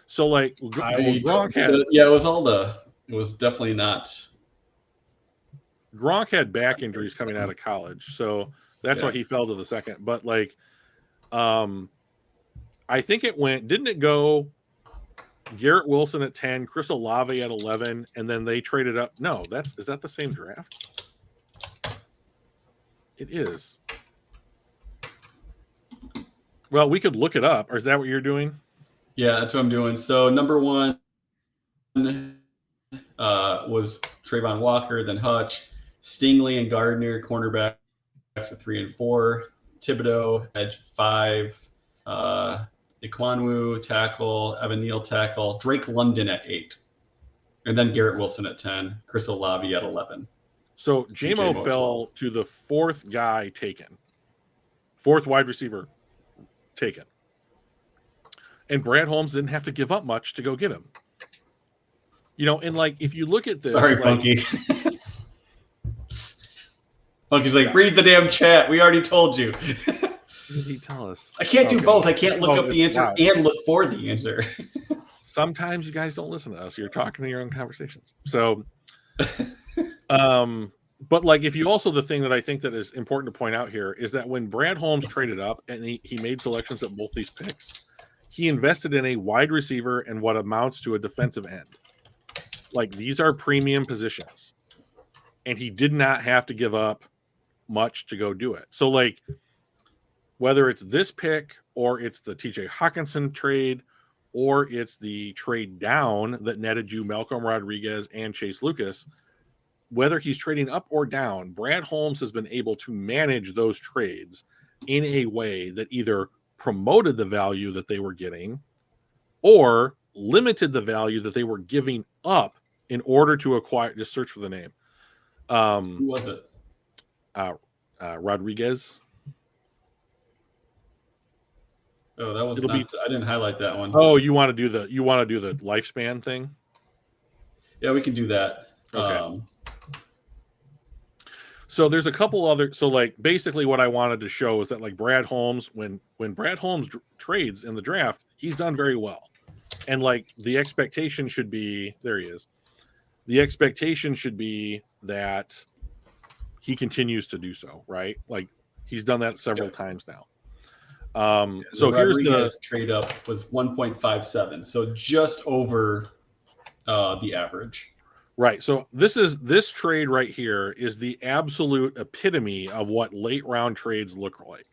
So like Gronk had, it was definitely not. Gronk had back injuries coming out of college, so that's why he fell to the 2nd. But like, I think didn't it go Garrett Wilson at 10, Chris Olave at 11, and then they traded up? No, is that the same draft? It is. Well, we could look it up. Or is that what you're doing? Yeah, that's what I'm doing. So number 1 was Trayvon Walker, then Hutch, Stingley and Gardner, cornerbacks at 3 and 4, Thibodeau at 5, Ikwonu tackle, Evan Neal tackle, Drake London at 8, and then Garrett Wilson at 10, Chris Olave at 11. So JMO fell to the 4th guy taken, 4th wide receiver taken. And Brad Holmes didn't have to give up much to go get him. And like, if you look at this. Sorry, like, Funky. Funky's like, read the damn chat. We already told you. What did he tell us? I can't do both. I can't look up the answer and look for the answer. Sometimes you guys don't listen to us. You're talking to your own conversations. So, but like, if you also, the thing that I think that is important to point out here is that when Brad Holmes traded up and he made selections at both these picks, he invested in a wide receiver and what amounts to a defensive end. Like, these are premium positions, and he did not have to give up much to go do it. So like, whether it's this pick or it's the TJ Hawkinson trade, or it's the trade down that netted you Malcolm Rodriguez and Chase Lucas, whether he's trading up or down, Brad Holmes has been able to manage those trades in a way that either promoted the value that they were getting or limited the value that they were giving up in order to acquire. Just search for the name. Who was it? Rodriguez. Oh, that was It'll not. I didn't highlight that one. Oh, you want to do the lifespan thing? Yeah, we can do that. Okay. So there's a couple other. So like basically, what I wanted to show is that like Brad Holmes, when Brad Holmes trades in the draft, he's done very well, and like the expectation should be, there he is. The expectation should be that he continues to do so, right? Like he's done that several times now. So here's the trade up was 1.57, so just over the average. Right. So this trade right here is the absolute epitome of what late round trades look like.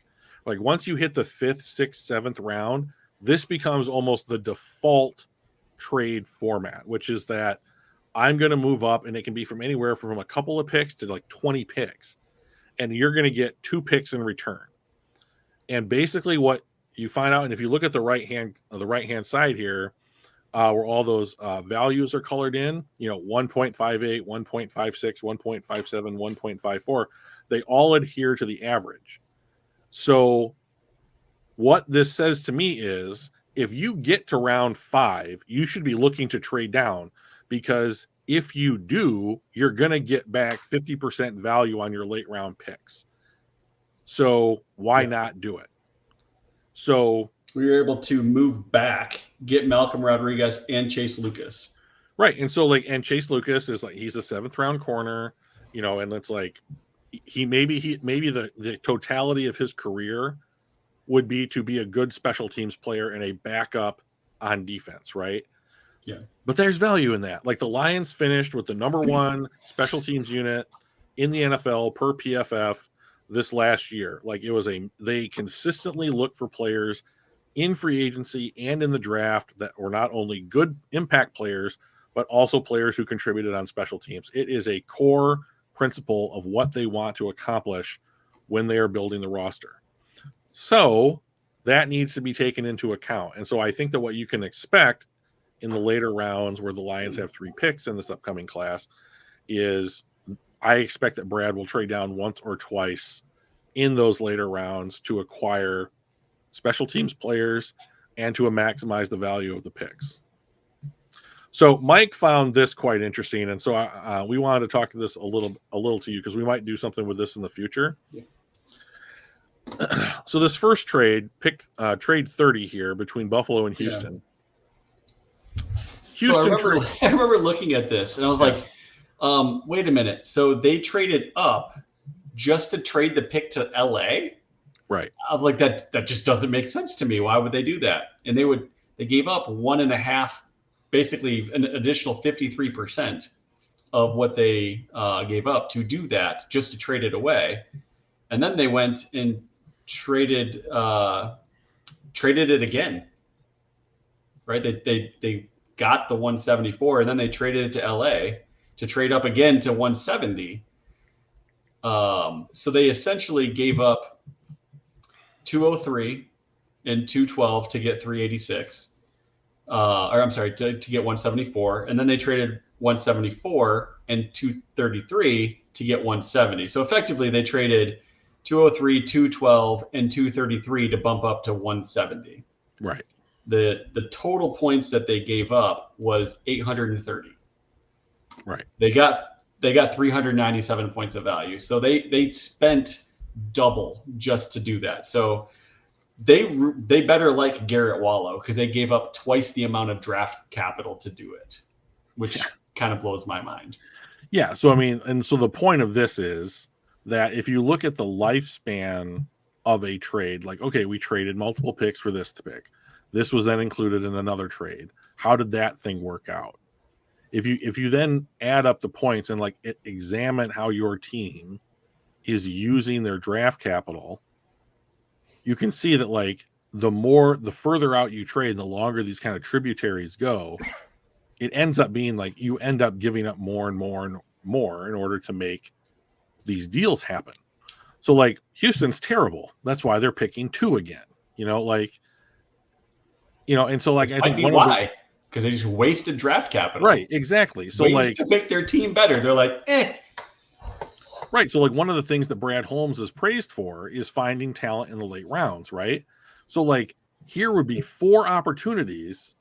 Like once you hit the 5th, 6th, 7th round, this becomes almost the default trade format, which is that I'm going to move up, and it can be from anywhere from a couple of picks to like 20 picks, and you're going to get 2 picks in return. And basically what you find out, and if you look at the right hand side here, where all those values are colored in, 1.58, 1.56, 1.57, 1.54, they all adhere to the average. So what this says to me is if you get to round 5, you should be looking to trade down, because if you do, you're going to get back 50% value on your late round picks. So why not do it? So we were able to move back, get Malcolm Rodriguez and Chase Lucas. Right. And so and Chase Lucas is like, he's a 7th round corner, and it's like maybe the totality of his career would be to be a good special teams player and a backup on defense, right? Yeah. But there's value in that. Like the Lions finished with the number 1 special teams unit in the NFL per PFF this last year. Like they consistently look for players in free agency and in the draft that were not only good impact players, but also players who contributed on special teams. It is a core principle of what they want to accomplish when they are building the roster. So that needs to be taken into account. And so I think that what you can expect in the later rounds, where the Lions have 3 picks in this upcoming class, is I expect that Brad will trade down once or twice in those later rounds to acquire special teams players and to maximize the value of the picks. So Mike found this quite interesting, and so we wanted to talk to this a little to you, because we might do something with this in the future. Yeah. So this first trade, trade 30 here between Buffalo and Houston. Yeah. Houston. So I remember looking at this, and I was like, wait a minute. So they traded up just to trade the pick to LA? Right. I was like, that just doesn't make sense to me. Why would they do that? And they gave up 1.5, basically an additional 53% of what they gave up to do that, just to trade it away. And then they went and traded it again. Right? They got the 174, and then they traded it to LA to trade up again to 170. So they essentially gave up 203 and 212 to get 386. Or I'm sorry, to get 174. And then they traded 174 and 233 to get 170. So effectively they traded 203, 212, and 233 to bump up to 170. Right. The total points that they gave up was 830. Right. They got 397 points of value. So they spent double just to do that. So they better like Garrett Wallow, because they gave up twice the amount of draft capital to do it, which kind of blows my mind. Yeah. So, I mean, and so the point of this is that if you look at the lifespan of a trade, like, okay, we traded multiple picks for this pick. This was then included in another trade. How did that thing work out? If you then add up the points and examine how your team is using their draft capital, you can see that the further out you trade, the longer these kind of tributaries go, it ends up being like you end up giving up more and more and more in order to make these deals happen. So Houston's terrible. That's why they're picking 2 again. And so I think because they just wasted draft capital. Right, exactly. So ways like to make their team better. They're like, Right. So like one of the things that Brad Holmes is praised for is finding talent in the late rounds, right? So like here would be 4 opportunities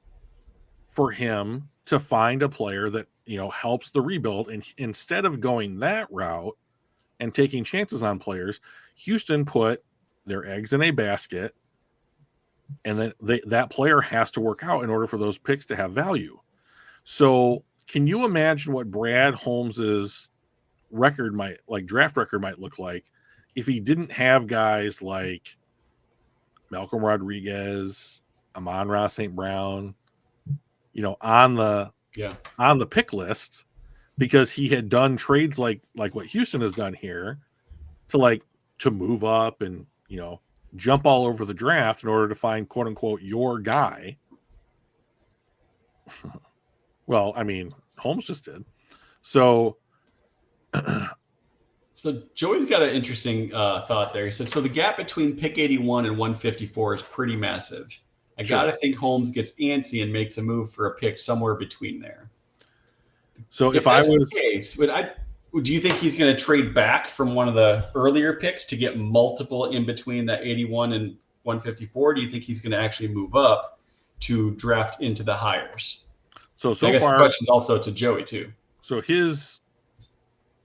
for him to find a player that, helps the rebuild. And instead of going that route and taking chances on players, Houston put their eggs in a basket, and then that player has to work out in order for those picks to have value. So can you imagine what Brad Holmes's draft record might look like if he didn't have guys like Malcolm Rodriguez, Amon-Ra St. Brown, on the pick list, because he had done trades like what Houston has done here to move up and jump all over the draft in order to find quote unquote your guy. Well, I mean, Holmes just did. So Joey's got an interesting thought there. He says, so the gap between pick 81 and 154 is pretty massive. I got to think Holmes gets antsy and makes a move for a pick somewhere between there. So if I was the case, do you think he's going to trade back from one of the earlier picks to get multiple in between that 81 and 154? Do you think he's going to actually move up to draft into the hires? So I guess far, the question is also to Joey too. So his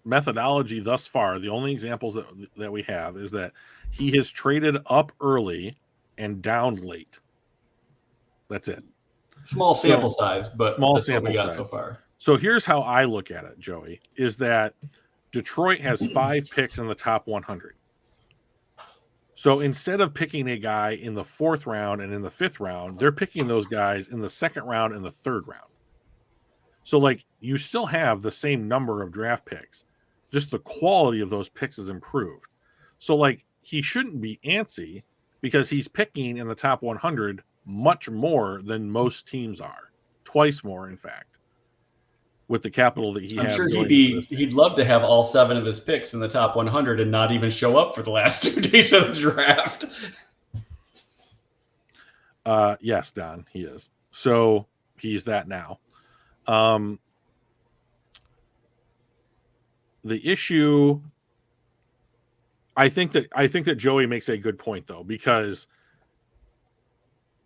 methodology thus far, the only examples that we have is that he has traded up early and down late. That's it. Small sample size, but small that's sample what we got size so far. So here's how I look at it, Joey, is that Detroit has 5 picks in the top 100. So instead of picking a guy in the 4th round and in the 5th round, they're picking those guys in the 2nd round and the 3rd round. So like you still have the same number of draft picks, just the quality of those picks is improved. So like he shouldn't be antsy because he's picking in the top 100 much more than most teams are, twice more in fact, with the capital that he has. I'm sure he'd love to have all 7 of his picks in the top 100 and not even show up for the last 2 days of the draft. Yes, Don, he is. So he's that now. The issue, I think that Joey makes a good point though, because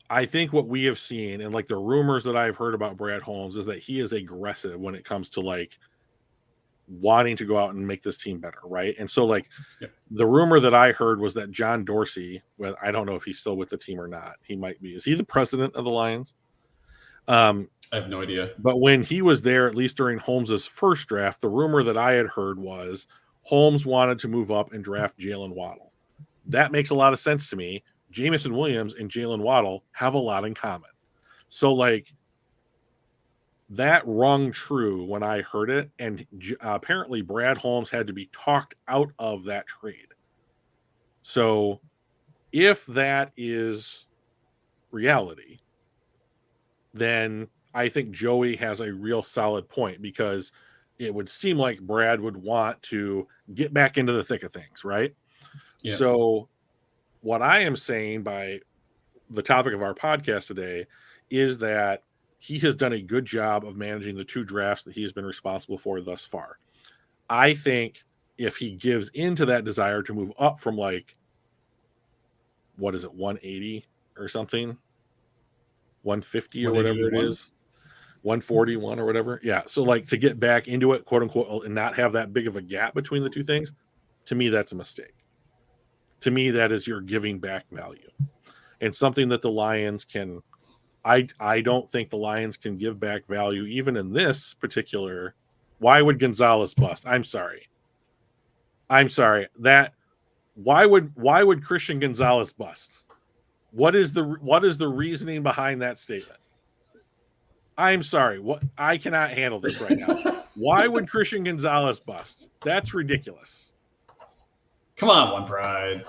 I think what we have seen and like the rumors that I've heard about Brad Holmes is that he is aggressive when it comes to like wanting to go out and make this team better, right? And so like the rumor that I heard was that John Dorsey, well, I don't know if he's still with the team or not. He might be. Is he the president of the Lions? I have no idea. But when he was there, at least during Holmes's first draft, the rumor that I had heard was Holmes wanted to move up and draft Jalen Waddle. That makes a lot of sense to me. Jameson Williams and Jalen Waddle have a lot in common. So like that rung true when I heard it. And apparently Brad Holmes had to be talked out of that trade. So if that is reality, then I think Joey has a real solid point, because it would seem like Brad would want to get back into the thick of things, right? Yeah. So what I am saying by the topic of our podcast today is that he has done a good job of managing the 2 drafts that he has been responsible for thus far. I think if he gives into that desire to move up from like, what is it, 180 or something, 150 or whatever it is, 141 or whatever. Yeah. So like to get back into it, quote unquote, and not have that big of a gap between the 2 things, to me, that's a mistake. To me, that is you're giving back value, and something that the Lions can. I don't think the Lions can give back value even in this particular. Why would Gonzalez bust? I'm sorry. That why would Christian Gonzalez bust? What is the reasoning behind that statement? I'm sorry. What, I cannot handle this right now. Why would Christian Gonzalez bust? That's ridiculous. Come on, One Pride.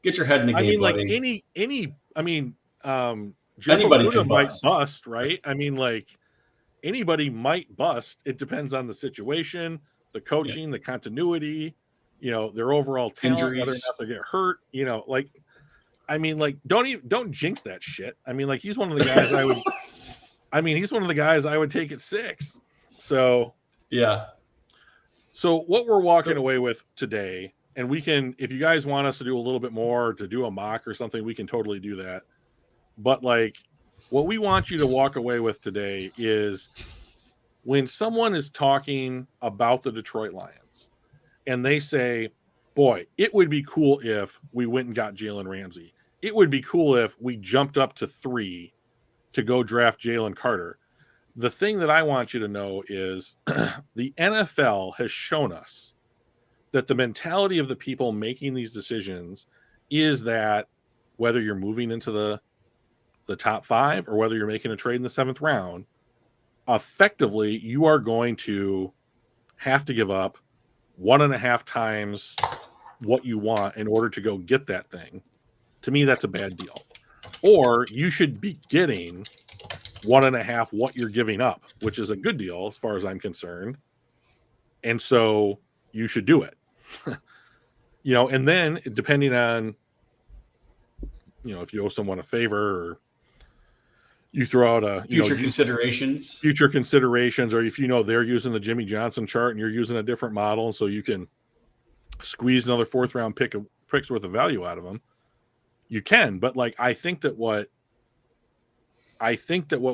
Get your head in the game, I mean, buddy. Jeff anybody Okudah might bust, right? I mean, like anybody might bust. It depends on the situation, the coaching, the continuity, their overall talent, injuries, whether or not they get hurt. Don't jinx that shit. I mean, like he's one of the guys I mean, he's one of the guys I would take at 6. So Yeah. So what we're walking away with today, and we can, if you guys want us to do a little bit more, to do a mock or something, we can totally do that. But like, what we want you to walk away with today is when someone is talking about the Detroit Lions and they say, boy, it would be cool if we went and got Jalen Ramsey. It would be cool if we jumped up to 3 to go draft Jalen Carter. The thing that I want you to know is the NFL has shown us that the mentality of the people making these decisions is that whether you're moving into the top 5 or whether you're making a trade in the 7th round, effectively you are going to have to give up 1.5 times what you want in order to go get that thing. To me, that's a bad deal. Or you should be getting 1.5 what you're giving up, which is a good deal as far as I'm concerned. And so you should do it. And then depending on, if you owe someone a favor or you throw out a future considerations, or if they're using the Jimmy Johnson chart and you're using a different model, so you can squeeze another 4th round picks worth of value out of them, you can. But like, I think that what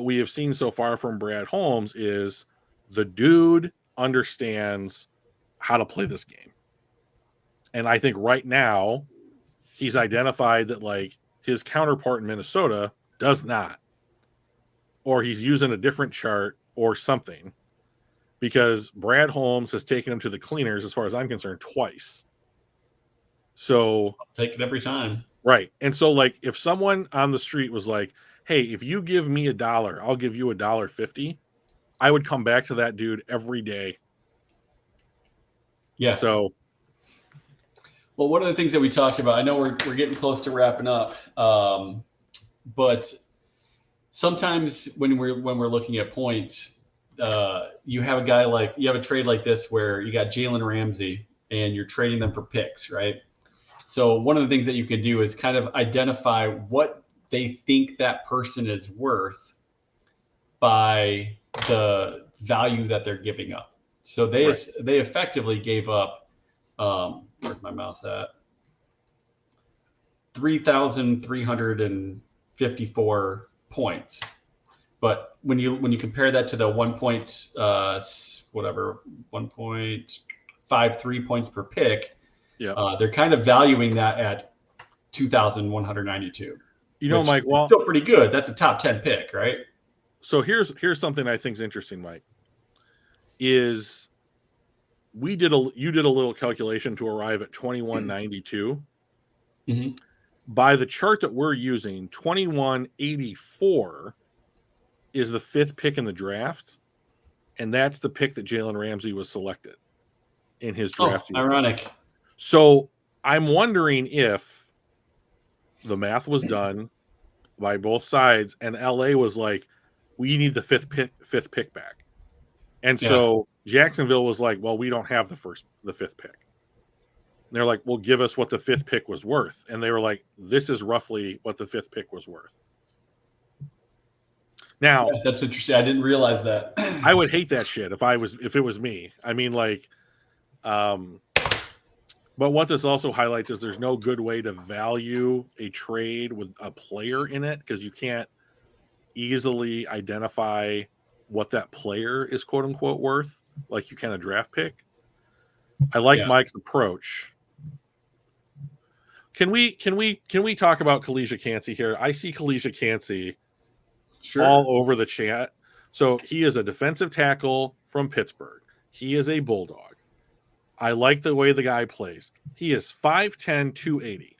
we have seen so far from Brad Holmes is the dude understands how to play this game. And I think right now he's identified that like his counterpart in Minnesota does not, or he's using a different chart or something, because Brad Holmes has taken him to the cleaners, as far as I'm concerned, twice. So I'll take it every time. Right. And so like if someone on the street was like, hey, if you give me $1, I'll give you $1.50, I would come back to that dude every day. Yeah. So, well, one of the things that we talked about, I know we're getting close to wrapping up, but sometimes when we're looking at points, you have a trade like this where you got Jalen Ramsey and you're trading them for picks, right? So one of the things that you can do is kind of identify what they think that person is worth by the value that they're giving up. So they effectively gave up, where's my mouse at? 3,354 points. But when you compare that to the 1.53 points per pick, they're kind of valuing that at 2,192. Mike, well, still pretty good. That's a top 10 pick, right? So here's something I think is interesting, Mike. Is you did a little calculation to arrive at 2192. Mm-hmm. By the chart that we're using, 2184 is the 5th pick in the draft, and that's the pick that Jalen Ramsey was selected in his draft. Ironic. So I'm wondering if the math was done by both sides, and LA was like, we need the fifth pick back. And so Jacksonville was like, well, we don't have the 5th pick. And they're like, well, give us what the 5th pick was worth. And they were like, this is roughly what the 5th pick was worth. Now, that's interesting. I didn't realize that. I would hate that shit if it was me. I mean, like, but what this also highlights is there's no good way to value a trade with a player in it, because you can't easily identify what that player is quote unquote worth like you can a draft pick. I like Mike's approach. Can we talk about Kalisha Cansey here? I see Kalisha Cansey all over the chat. So he is a defensive tackle from Pittsburgh. He is a Bulldog. I like the way the guy plays. He is 5'10", 280.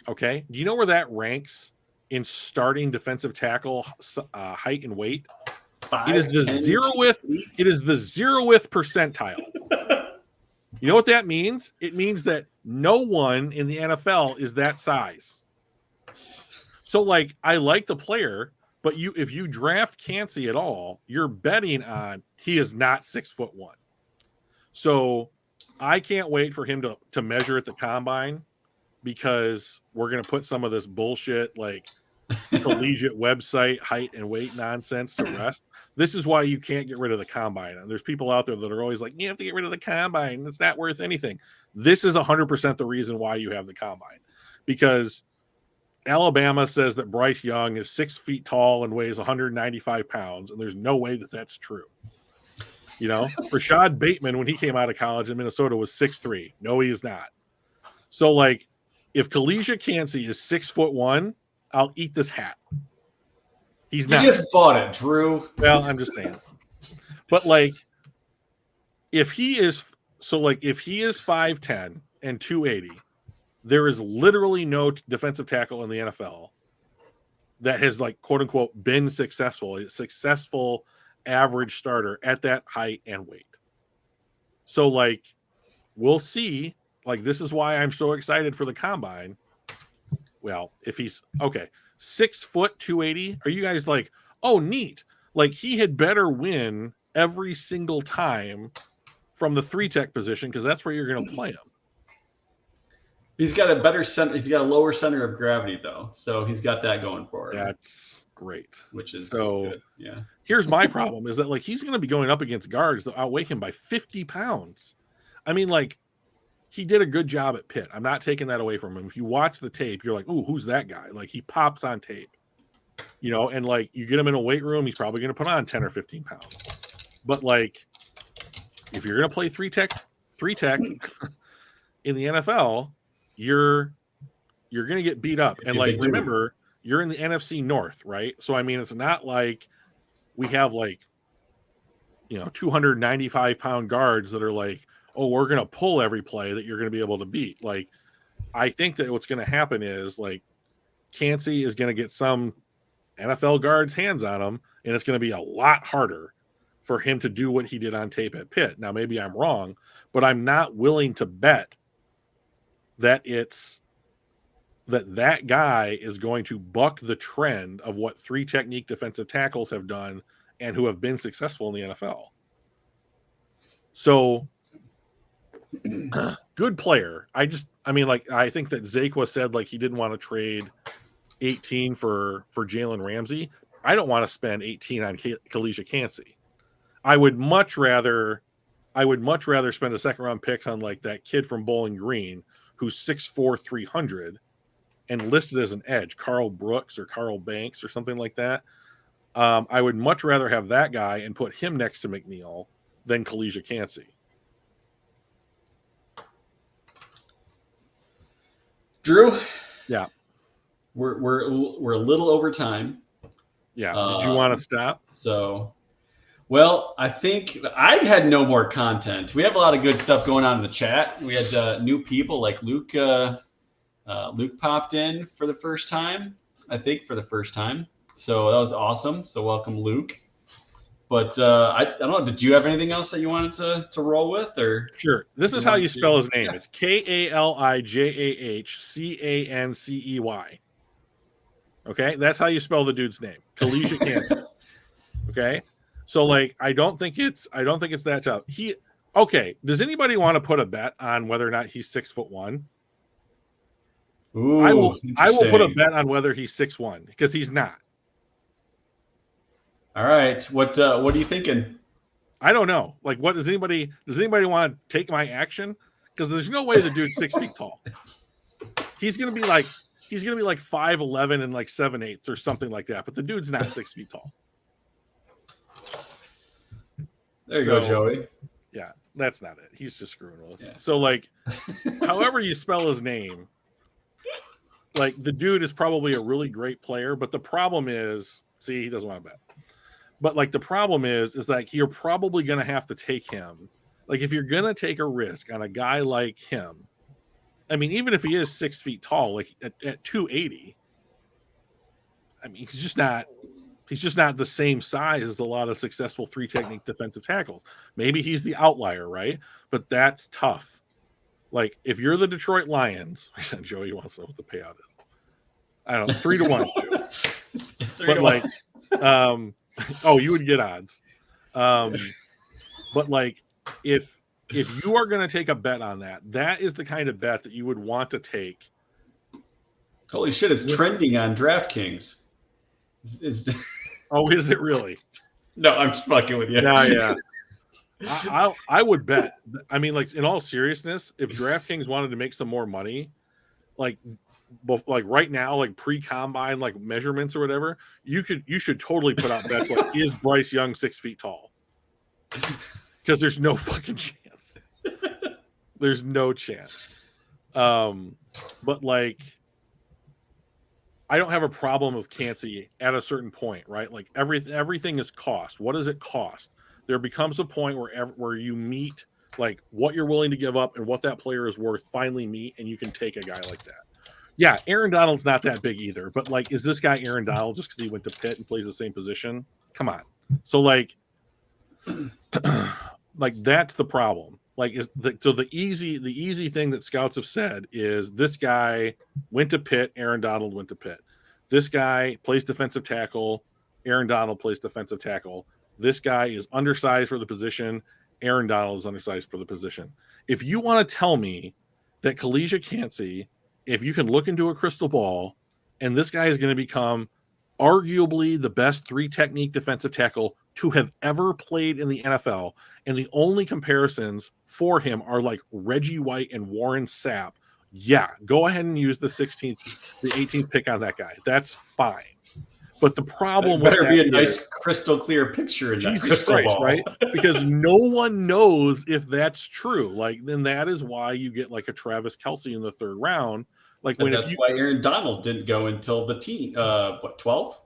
Okay. Do you know where that ranks in starting defensive tackle height and weight? It is the 0th percentile. You know what that means? It means that no one in the NFL is that size. So, like, I like the player, but if you draft Cansey at all, you're betting on he is not 6'1". So I can't wait for him to measure at the combine, because we're going to put some of this bullshit, like collegiate website height and weight nonsense to rest. This is why you can't get rid of the combine. And there's people out there that are always like, you have to get rid of the combine. It's not worth anything. This is 100% the reason why you have the combine, because Alabama says that Bryce Young is 6 feet tall and weighs 195 pounds, and there's no way that that's true. Rashad Bateman, when he came out of college in Minnesota, was 6'3". No, he is not. So, like, if Kalijah Kancey is 6'1", I'll eat this hat. He's not. You just bought it, Drew. Well, I'm just saying. But, like, if he is 5'10" and 280, there is literally no defensive tackle in the NFL that has, like, quote unquote, been successful, a successful average starter at that height and weight. So, like, we'll see. Like, this is why I'm so excited for the combine. Well, if he's 6 foot 280, are you guys like, oh, neat? Like, he had better win every single time from the 3-tech position, because that's where you're going to play him. He's got a better center. He's got a lower center of gravity, though, so he's got that going for him. That's great. Which is so good. Yeah. Here's my problem: is that, like, he's going to be going up against guards that outweigh him by 50 pounds. I mean, like, he did a good job at Pitt. I'm not taking that away from him. If you watch the tape, you're like, ooh, who's that guy? Like, he pops on tape, and, like, you get him in a weight room, he's probably going to put on 10 or 15 pounds. But, like, if you're going to play 3-tech in the NFL, you're going to get beat up. And, like, remember, you're in the NFC North, right? So, I mean, it's not like we have, like, 295-pound guards that are like, oh, we're going to pull every play that you're going to be able to beat. Like, I think that what's going to happen is, like, Kancey is going to get some NFL guards' hands on him, and it's going to be a lot harder for him to do what he did on tape at Pitt. Now, maybe I'm wrong, but I'm not willing to bet that that guy is going to buck the trend of what 3-technique defensive tackles have done and who have been successful in the NFL. So, good player. I think that Zakwa said, like, he didn't want to trade 18 for Jalen Ramsey. I don't want to spend 18 on Kalijah Kancey. I would much rather spend a second round picks on, like, that kid from Bowling Green who's 6'4", 300 and listed as an edge, Carl Brooks or Carl Banks or something like that. I would much rather have that guy and put him next to McNeil than Kalijah Kancey. Drew, yeah, we're a little over time. Yeah, did you want to stop? So, well, I think I had no more content. We have a lot of good stuff going on in the chat. We had new people like Luke. Luke popped in for the first time, I think, So that was awesome. So welcome, Luke. But I don't know. Did you have anything else that you wanted to roll with, or? Sure. This is how you spell his name. Yeah. It's Kalijahcancey. Okay, that's how you spell the dude's name, Kalijah Kancey. Okay, so, like, I don't think it's that tough. Does anybody want to put a bet on whether or not he's 6'1"? Ooh, I will put a bet on whether he's 6'1", because he's not. All right. What are you thinking? I don't know. Like, what does anybody want to take my action? Because there's no way the dude's 6 feet tall. He's gonna be like 5'11" and like 7/8 or something like that. But the dude's not 6 feet tall. There you go, Joey. Yeah, that's not it. He's just screwing with us. Yeah. So, like, however you spell his name, like, the dude is probably a really great player. But the problem is, he doesn't want to bet. But, like, the problem is like, you're probably going to have to take him. Like, if you're going to take a risk on a guy like him, I mean, even if he is 6 feet tall, like at 280, I mean, he's just not the same size as a lot of successful 3-technique defensive tackles. Maybe he's the outlier, right? But that's tough. Like, if you're the Detroit Lions, Joey wants to know what the payout is. I don't know, 3-1. But, like, you would get odds. But, like, if you are going to take a bet on that is the kind of bet that you would want to take Holy shit! It's trending on DraftKings. Oh, is it really? No, I'm just fucking with you. Yeah. I would bet. I mean, like in all seriousness, if DraftKings wanted to make some more money, like right now, like pre-combine, like measurements or whatever, you should totally put out bets like, is Bryce Young 6 feet tall? Because there's no fucking chance. There's no chance. But like, I don't have a problem with Cansey at a certain point, right? Like everything is cost. What does it cost? There becomes a point where you meet like what you're willing to give up and what that player is worth finally meet, and you can take a guy like that. Yeah, Aaron Donald's not that big either, but like, is this guy Aaron Donald just because he went to Pitt and plays the same position? Come on. So like, like that's the problem. Like, the easy thing that scouts have said is this guy went to Pitt, Aaron Donald went to Pitt. This guy plays defensive tackle, Aaron Donald plays defensive tackle. This guy is undersized for the position, Aaron Donald is undersized for the position. If you want to tell me that Kalijah Cansey, if you can look into a crystal ball, and this guy is going to become arguably the best 3-technique defensive tackle to have ever played in the NFL, and the only comparisons for him are like Reggie White and Warren Sapp, yeah, go ahead and use the 18th pick on that guy. That's fine. But the problem better be a nice crystal clear picture in that crystal ball, right? Because no one knows if that's true. Like, then that is why you get like a Travis Kelce in the 3rd round. Like, that's why Aaron Donald didn't go until the 12?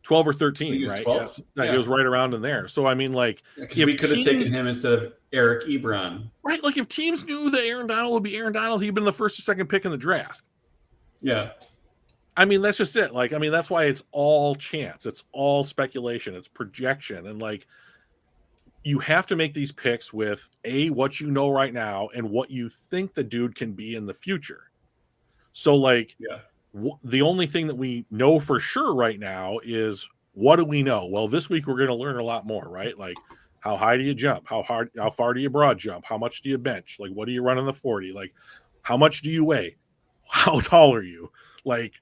12 or 13, right? 12? Yes. Yeah. It was right around in there. So I mean, like, if we could have taken him instead of Eric Ebron, right? Like, if teams knew that Aaron Donald would be Aaron Donald, he'd been the 1st or 2nd pick in the draft. Yeah. I mean, that's just it. Like, I mean, that's why it's all chance. It's all speculation. It's projection. And like, you have to make these picks with what you know right now and what you think the dude can be in the future. So like, the only thing that we know for sure right now is, what do we know? Well, this week we're going to learn a lot more, right? Like, how high do you jump? How far do you broad jump? How much do you bench? Like, what do you run on the 40? Like, how much do you weigh? How tall are you? Like,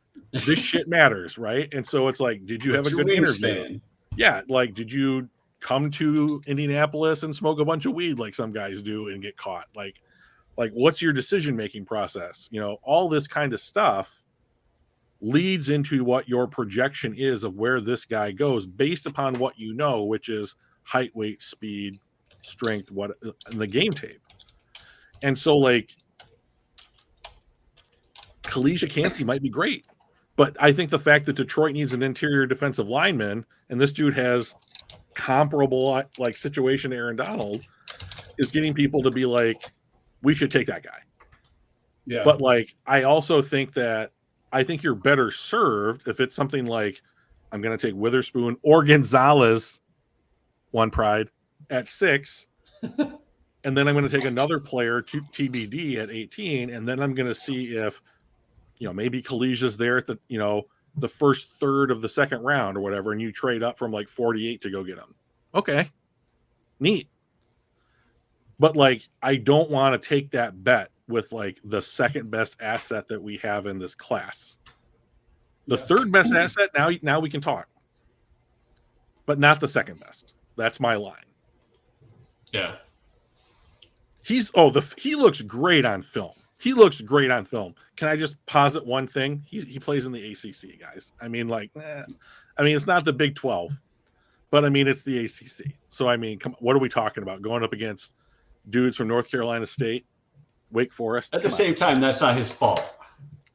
this shit matters, right? And so it's like, did you have a good interview? Yeah, like, did you come to Indianapolis and smoke a bunch of weed like some guys do and get caught? Like what's your decision-making process? You know, all this kind of stuff leads into what your projection is of where this guy goes based upon what you know, which is height, weight, speed, strength, what in the game tape. And so like, Kalijah Cansey might be great, but I think the fact that Detroit needs an interior defensive lineman and this dude has comparable like situation to Aaron Donald is getting people to be like, we should take that guy. Yeah. But like, I also think you're better served if it's something like, I'm going to take Witherspoon or Gonzalez, one pride, at 6. And then I'm going to take another player to TBD at 18. And then I'm going to see if, you know, maybe Kalijah's there at the, you know, the first third of the 2nd round or whatever, and you trade up from like 48 to go get him. Okay. Neat. But like, I don't want to take that bet with like the 2nd best asset that we have in this class. The 3rd best asset, now we can talk. But not the 2nd best. That's my line. Yeah. He looks great on film. He looks great on film. Can I just posit one thing? He plays in the ACC, guys. I mean, like, I mean, it's not the Big 12, but I mean, it's the ACC. So, I mean, what are we talking about? Going up against dudes from North Carolina State, Wake Forest. At the same time, that's not his fault.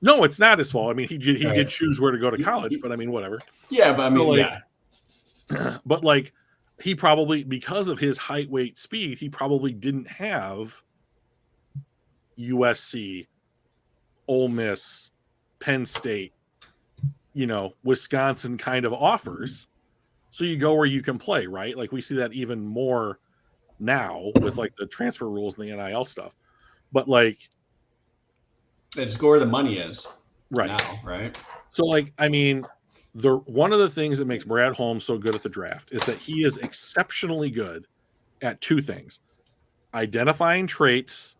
No, it's not his fault. I mean, he did choose where to go to college, but I mean, whatever. Yeah, but I mean, so, like, but like, he probably, because of his height, weight, speed, he probably didn't have USC, Ole Miss, Penn State, you know, Wisconsin kind of offers. So you go where you can play, right? Like, we see that even more now with like the transfer rules and the NIL stuff. But like, it's where the money is right now, right? So like, I mean, one of the things that makes Brad Holmes so good at the draft is that he is exceptionally good at 2 things: identifying traits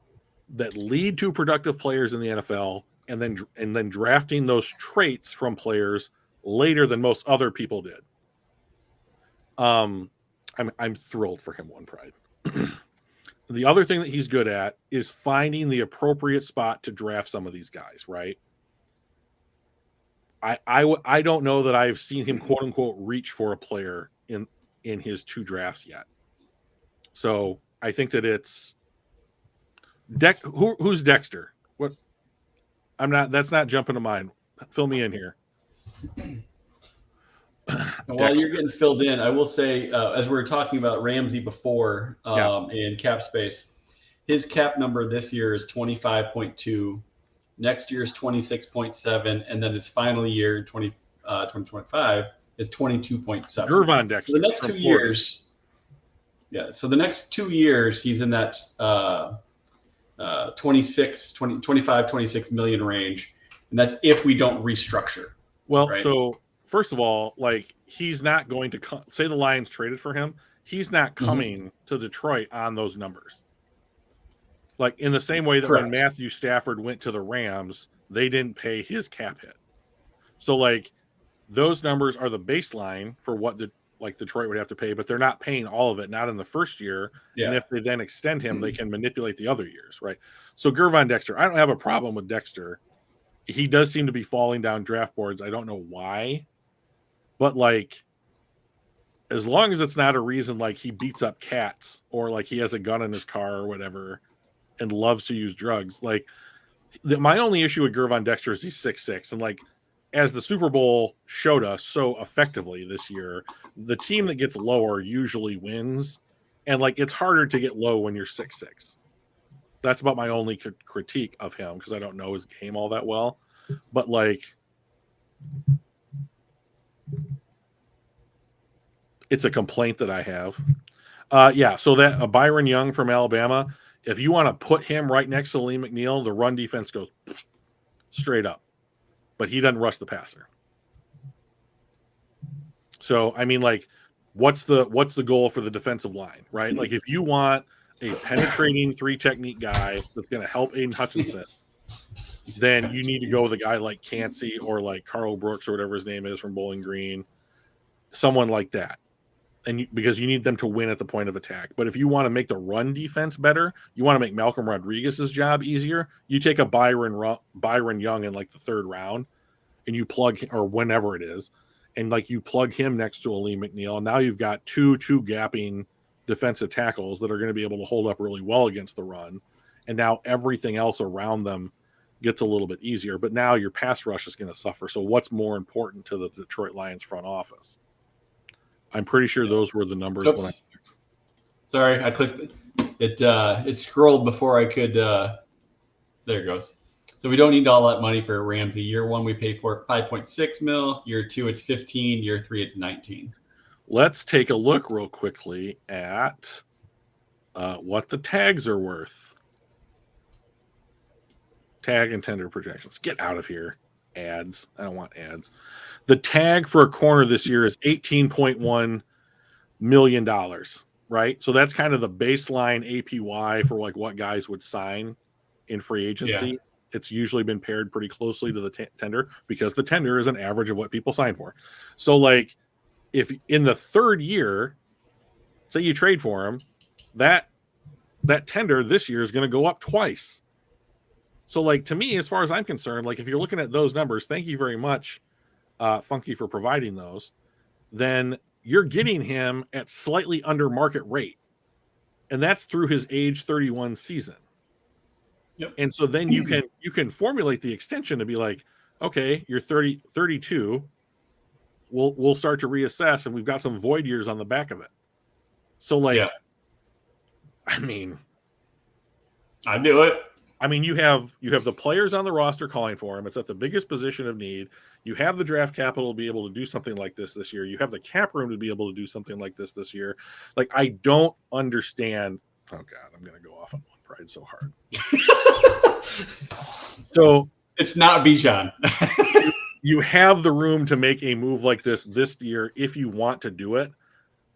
that lead to productive players in the NFL and then drafting those traits from players later than most other people did. I'm thrilled for him, One Pride. The other thing that he's good at is finding the appropriate spot to draft some of these guys, right? I don't know that I've seen him quote unquote reach for a player in his 2 drafts yet. So I think that it's who's Dexter? What? That's not jumping to mind. Fill me in here. While you're getting filled in, I will say, as we were talking about Ramsey before in cap space, his cap number this year is 25.2. Next year is 26.7. And then his final year, 2025, is 22.7. Gervon Dexter. So the next 2 years, so the next 2 years, he's in that 25-26 million range. And that's if we don't restructure. Well, right? So first of all, like, he's not going to say the Lions traded for him. He's not coming to Detroit on those numbers. Like, in the same way that when Matthew Stafford went to the Rams, they didn't pay his cap hit. So, like, those numbers are the baseline for what Detroit would have to pay, but they're not paying all of it, not in the first year. Yeah. And if they then extend him, they can manipulate the other years, right? So Gervon Dexter, I don't have a problem with Dexter. He does seem to be falling down draft boards. I don't know why. But, like, as long as it's not a reason like he beats up cats or like he has a gun in his car or whatever and loves to use drugs, like, my only issue with Gervon Dexter is he's 6'6", and, like, as the Super Bowl showed us so effectively this year, the team that gets lower usually wins, and, like, it's harder to get low when you're 6'6". That's about my only critique of him, because I don't know his game all that well. But, like, it's a complaint that I have. So that Byron Young from Alabama, if you want to put him right next to Lee McNeil, the run defense goes straight up. But he doesn't rush the passer. So, I mean, like, what's the goal for the defensive line, right? Like, if you want a penetrating 3 technique guy that's going to help Aiden Hutchinson, then you need to go with a guy like Cansey or like Carl Brooks or whatever his name is from Bowling Green, someone like that. And because you need them to win at the point of attack. But if you want to make the run defense better, you want to make Malcolm Rodriguez's job easier, you take a Byron Young in like the 3rd round and you plug, or whenever it is, and like you plug him next to a Lee McNeil. And now you've got two gapping defensive tackles that are going to be able to hold up really well against the run. And now everything else around them gets a little bit easier. But now your pass rush is going to suffer. So what's more important to the Detroit Lions front office? I'm pretty sure those were the numbers. Sorry, I clicked it. It scrolled before I could. There it goes. So we don't need all that money for Ramsey. Year 1, we pay for 5.6 mil. Year 2, it's 15. Year 3, it's 19. Let's take a look real quickly at what the tags are worth. Tag and tender projections. Get out of here. Ads. I don't want ads. The tag for a corner this year is $18.1 million, right? So that's kind of the baseline APY for like what guys would sign in free agency. Yeah. It's usually been paired pretty closely to the tender because the tender is an average of what people sign for. So, like, if in the 3rd year, say you trade for him, that tender this year is going to go up twice. So, like, to me, as far as I'm concerned, like, if you're looking at those numbers, thank you very much, Funky, for providing those, then you're getting him at slightly under market rate. And that's through his age 31 season. Yep. And so then you can formulate the extension to be like, okay, you're 32. We'll start to reassess, and we've got some void years on the back of it. So, like, I mean, I'd do it. I mean, you have the players on the roster calling for him. It's at the biggest position of need. You have the draft capital to be able to do something like this year. You have the cap room to be able to do something like this year. Like, I don't understand. Oh God, I'm going to go off on One Pride so hard. So it's not Bijan. You have the room to make a move like this year if you want to do it.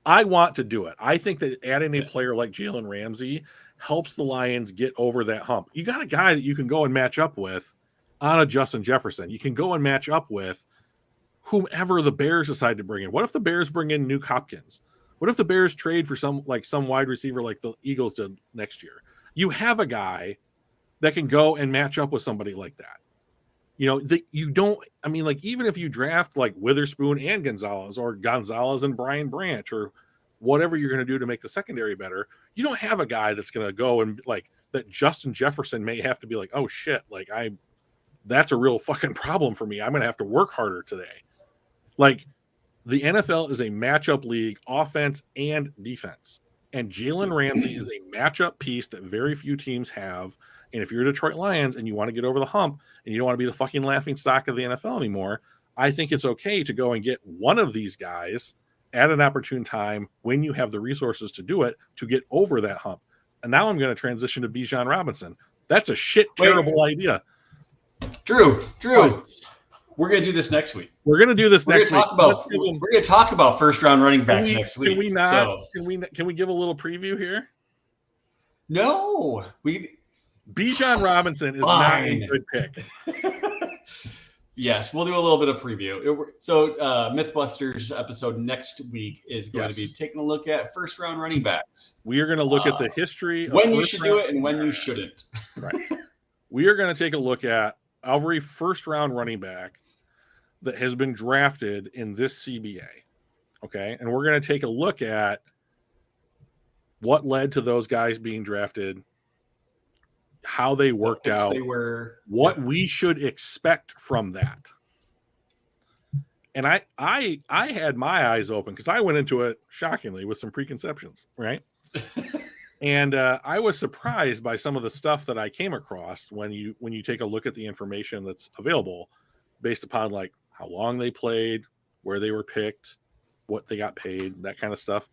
I want to do it. I think that adding a player like Jalen Ramsey helps the Lions get over that hump. You got a guy that you can go and match up with on a Justin Jefferson. You can go and match up with whomever the Bears decide to bring in. What if the Bears bring in Nuke Hopkins? What if the Bears trade for some wide receiver like the Eagles did next year? You have a guy that can go and match up with somebody like that. You don't, I mean, like, even if you draft like Witherspoon and Gonzalez, or Gonzalez and Brian Branch, or whatever you're going to do to make the secondary better, you don't have a guy that's going to go and like that Justin Jefferson may have to be like, oh shit, like that's a real fucking problem for me. I'm going to have to work harder today. Like, the NFL is a matchup league, offense and defense. And Jalen Ramsey is a matchup piece that very few teams have. And if you're Detroit Lions and you want to get over the hump and you don't want to be the fucking laughing stock of the NFL anymore, I think it's okay to go and get one of these guys at an opportune time when you have the resources to do it, to get over that hump. And now I'm going to transition to Bijan Robinson. That's a terrible idea. Drew, we're going to do this next week. We're going to do this next week. We're going to talk about first round running backs next week. Can we not? Can we give a little preview here? No, Bijan Robinson is not a good pick. Yes, we'll do a little bit of preview. So MythBusters episode next week is going to be taking a look at first round running backs. We are going to look at the history of when you should do it and when you shouldn't. Right. We are going to take a look at every first round running back that has been drafted in this CBA. Okay. And we're going to take a look at what led to those guys being drafted, how they worked out, what we should expect from that. And I had my eyes open because I went into it shockingly with some preconceptions, right? And I was surprised by some of the stuff that I came across when you take a look at the information that's available based upon like how long they played, where they were picked, what they got paid, that kind of stuff.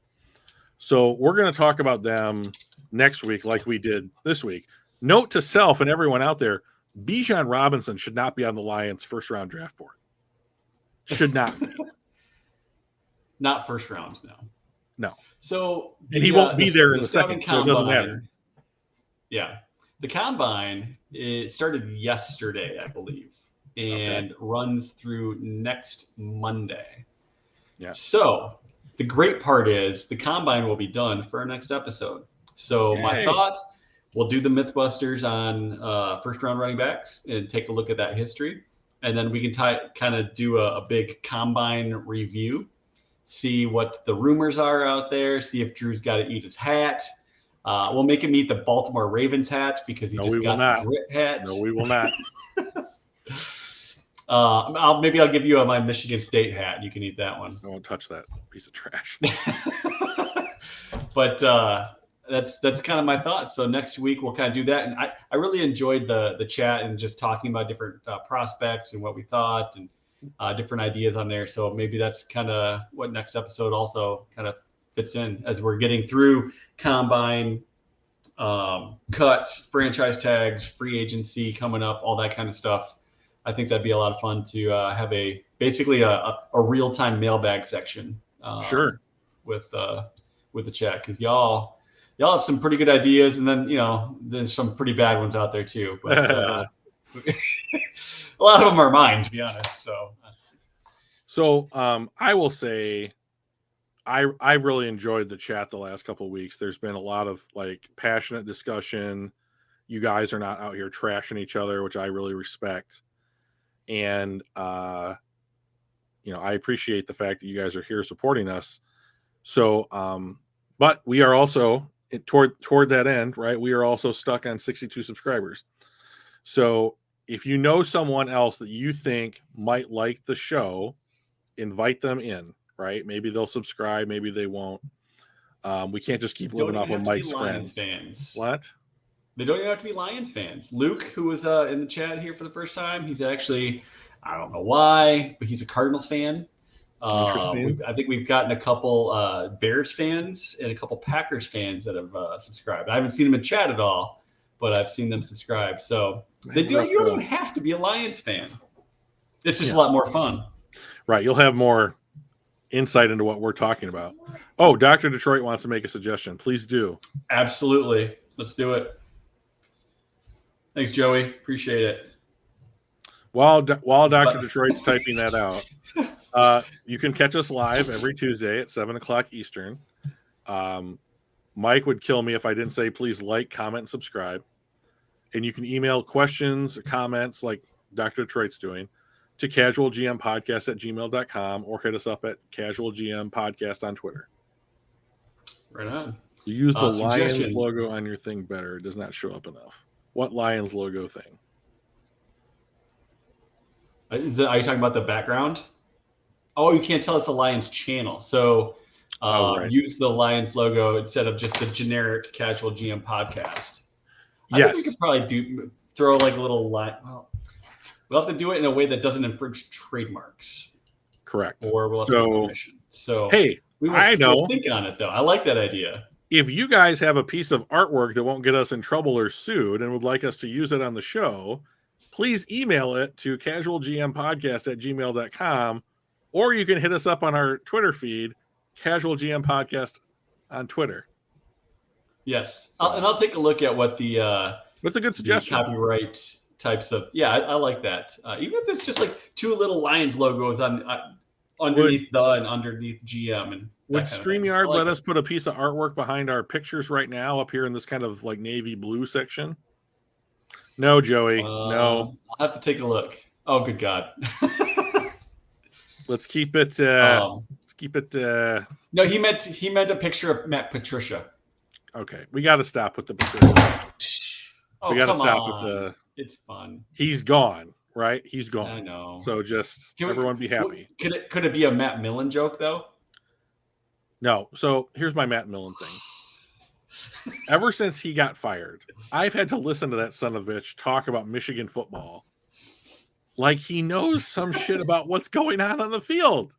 So we're going to talk about them next week like we did this week. Note to self and everyone out there, Bijan Robinson should not be on the Lions' first round draft board. Should not be. Not first round, no. No. So and he won't be there in the second, so it doesn't matter. Yeah. The combine, it started yesterday, I believe, and runs through next Monday. Yeah. So the great part is the combine will be done for our next episode. So my thought, we'll do the MythBusters on first round running backs and take a look at that history. And then we can kind of do a big combine review, see what the rumors are out there, see if Drew's got to eat his hat. We'll make him eat the Baltimore Ravens hat because he just got the grit hat. No, we will not. Maybe I'll give you my Michigan State hat. You can eat that one. I won't touch that piece of trash. But that's kind of my thoughts. So next week we'll kind of do that. And I really enjoyed the chat and just talking about different prospects and what we thought and different ideas on there. So maybe that's kind of what next episode also kind of fits in as we're getting through combine, cuts, franchise tags, free agency coming up, all that kind of stuff. I think that'd be a lot of fun to have basically a real-time mailbag section. Sure. With the chat, because y'all have some pretty good ideas, and then there's some pretty bad ones out there too. But a lot of them are mine, to be honest. So I will say, I really enjoyed the chat the last couple of weeks. There's been a lot of like passionate discussion. You guys are not out here trashing each other, which I really respect. And I appreciate the fact that you guys are here supporting us. So, but we are also toward that end, right? We are also stuck on 62 subscribers. So if you know someone else that you think might like the show, invite them in, right? Maybe they'll subscribe, maybe they won't. We can't just keep living off of Mike's friends. Fans. What? They don't even have to be Lions fans. Luke, who was in the chat here for the first time, he's actually, I don't know why, but he's a Cardinals fan. Interesting. I think we've gotten a couple Bears fans and a couple Packers fans that have subscribed. I haven't seen them in chat at all, but I've seen them subscribe. So you don't even have to be a Lions fan. It's just a lot more fun. Right. You'll have more insight into what we're talking about. Oh, Dr. Detroit wants to make a suggestion. Please do. Absolutely. Let's do it. Thanks, Joey. Appreciate it. While Dr. Detroit's typing that out, you can catch us live every Tuesday at 7:00 Eastern. Mike would kill me if I didn't say please like, comment, and subscribe. And you can email questions or comments like Dr. Detroit's doing to casualgmpodcast@gmail.com or hit us up at casualgmpodcast on Twitter. Right on. You use the Lions logo on your thing better. It does not show up enough. What Lions logo thing? Are you talking about the background? Oh, you can't tell it's a Lions channel. So right. Use the Lions logo instead of just the generic Casual GM podcast. Yes. I think we could probably throw like a little line. Well, we'll have to do it in a way that doesn't infringe trademarks. Correct. Or we'll have to get permission. So hey, we'll think on it though. I like that idea. If you guys have a piece of artwork that won't get us in trouble or sued and would like us to use it on the show, please email it to casualgmpodcast@gmail.com, or you can hit us up on our Twitter feed, Casual GM Podcast on Twitter. Yes. I'll take a look at what that's a good suggestion. Copyright types of, I like that. Even if it's just like two little Lions logos on underneath and underneath GM. And would StreamYard let us put a piece of artwork behind our pictures right now up here in this kind of like navy blue section? No, Joey. No. I'll have to take a look. Oh, good God. Let's keep it. Let's keep it. No, he meant a picture of Matt Patricia. Okay, we got to stop with the Patricia. We got to stop with the. It's fun. He's gone, right? He's gone. I know. So just everyone be happy. Could it be a Matt Millen joke though? No. So here's my Matt Millen thing. Ever since he got fired, I've had to listen to that son of a bitch talk about Michigan football like he knows some shit about what's going on the field.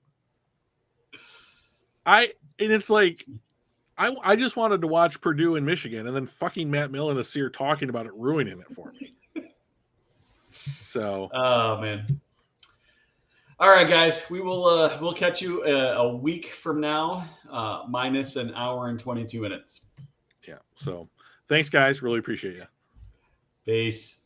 And it's like I just wanted to watch Purdue and Michigan, and then fucking Matt Millen is here talking about it, ruining it for me. So, oh man. All right, guys, we'll catch you a week from now, minus an hour and 22 minutes. Yeah. So, thanks, guys. Really appreciate you. Peace.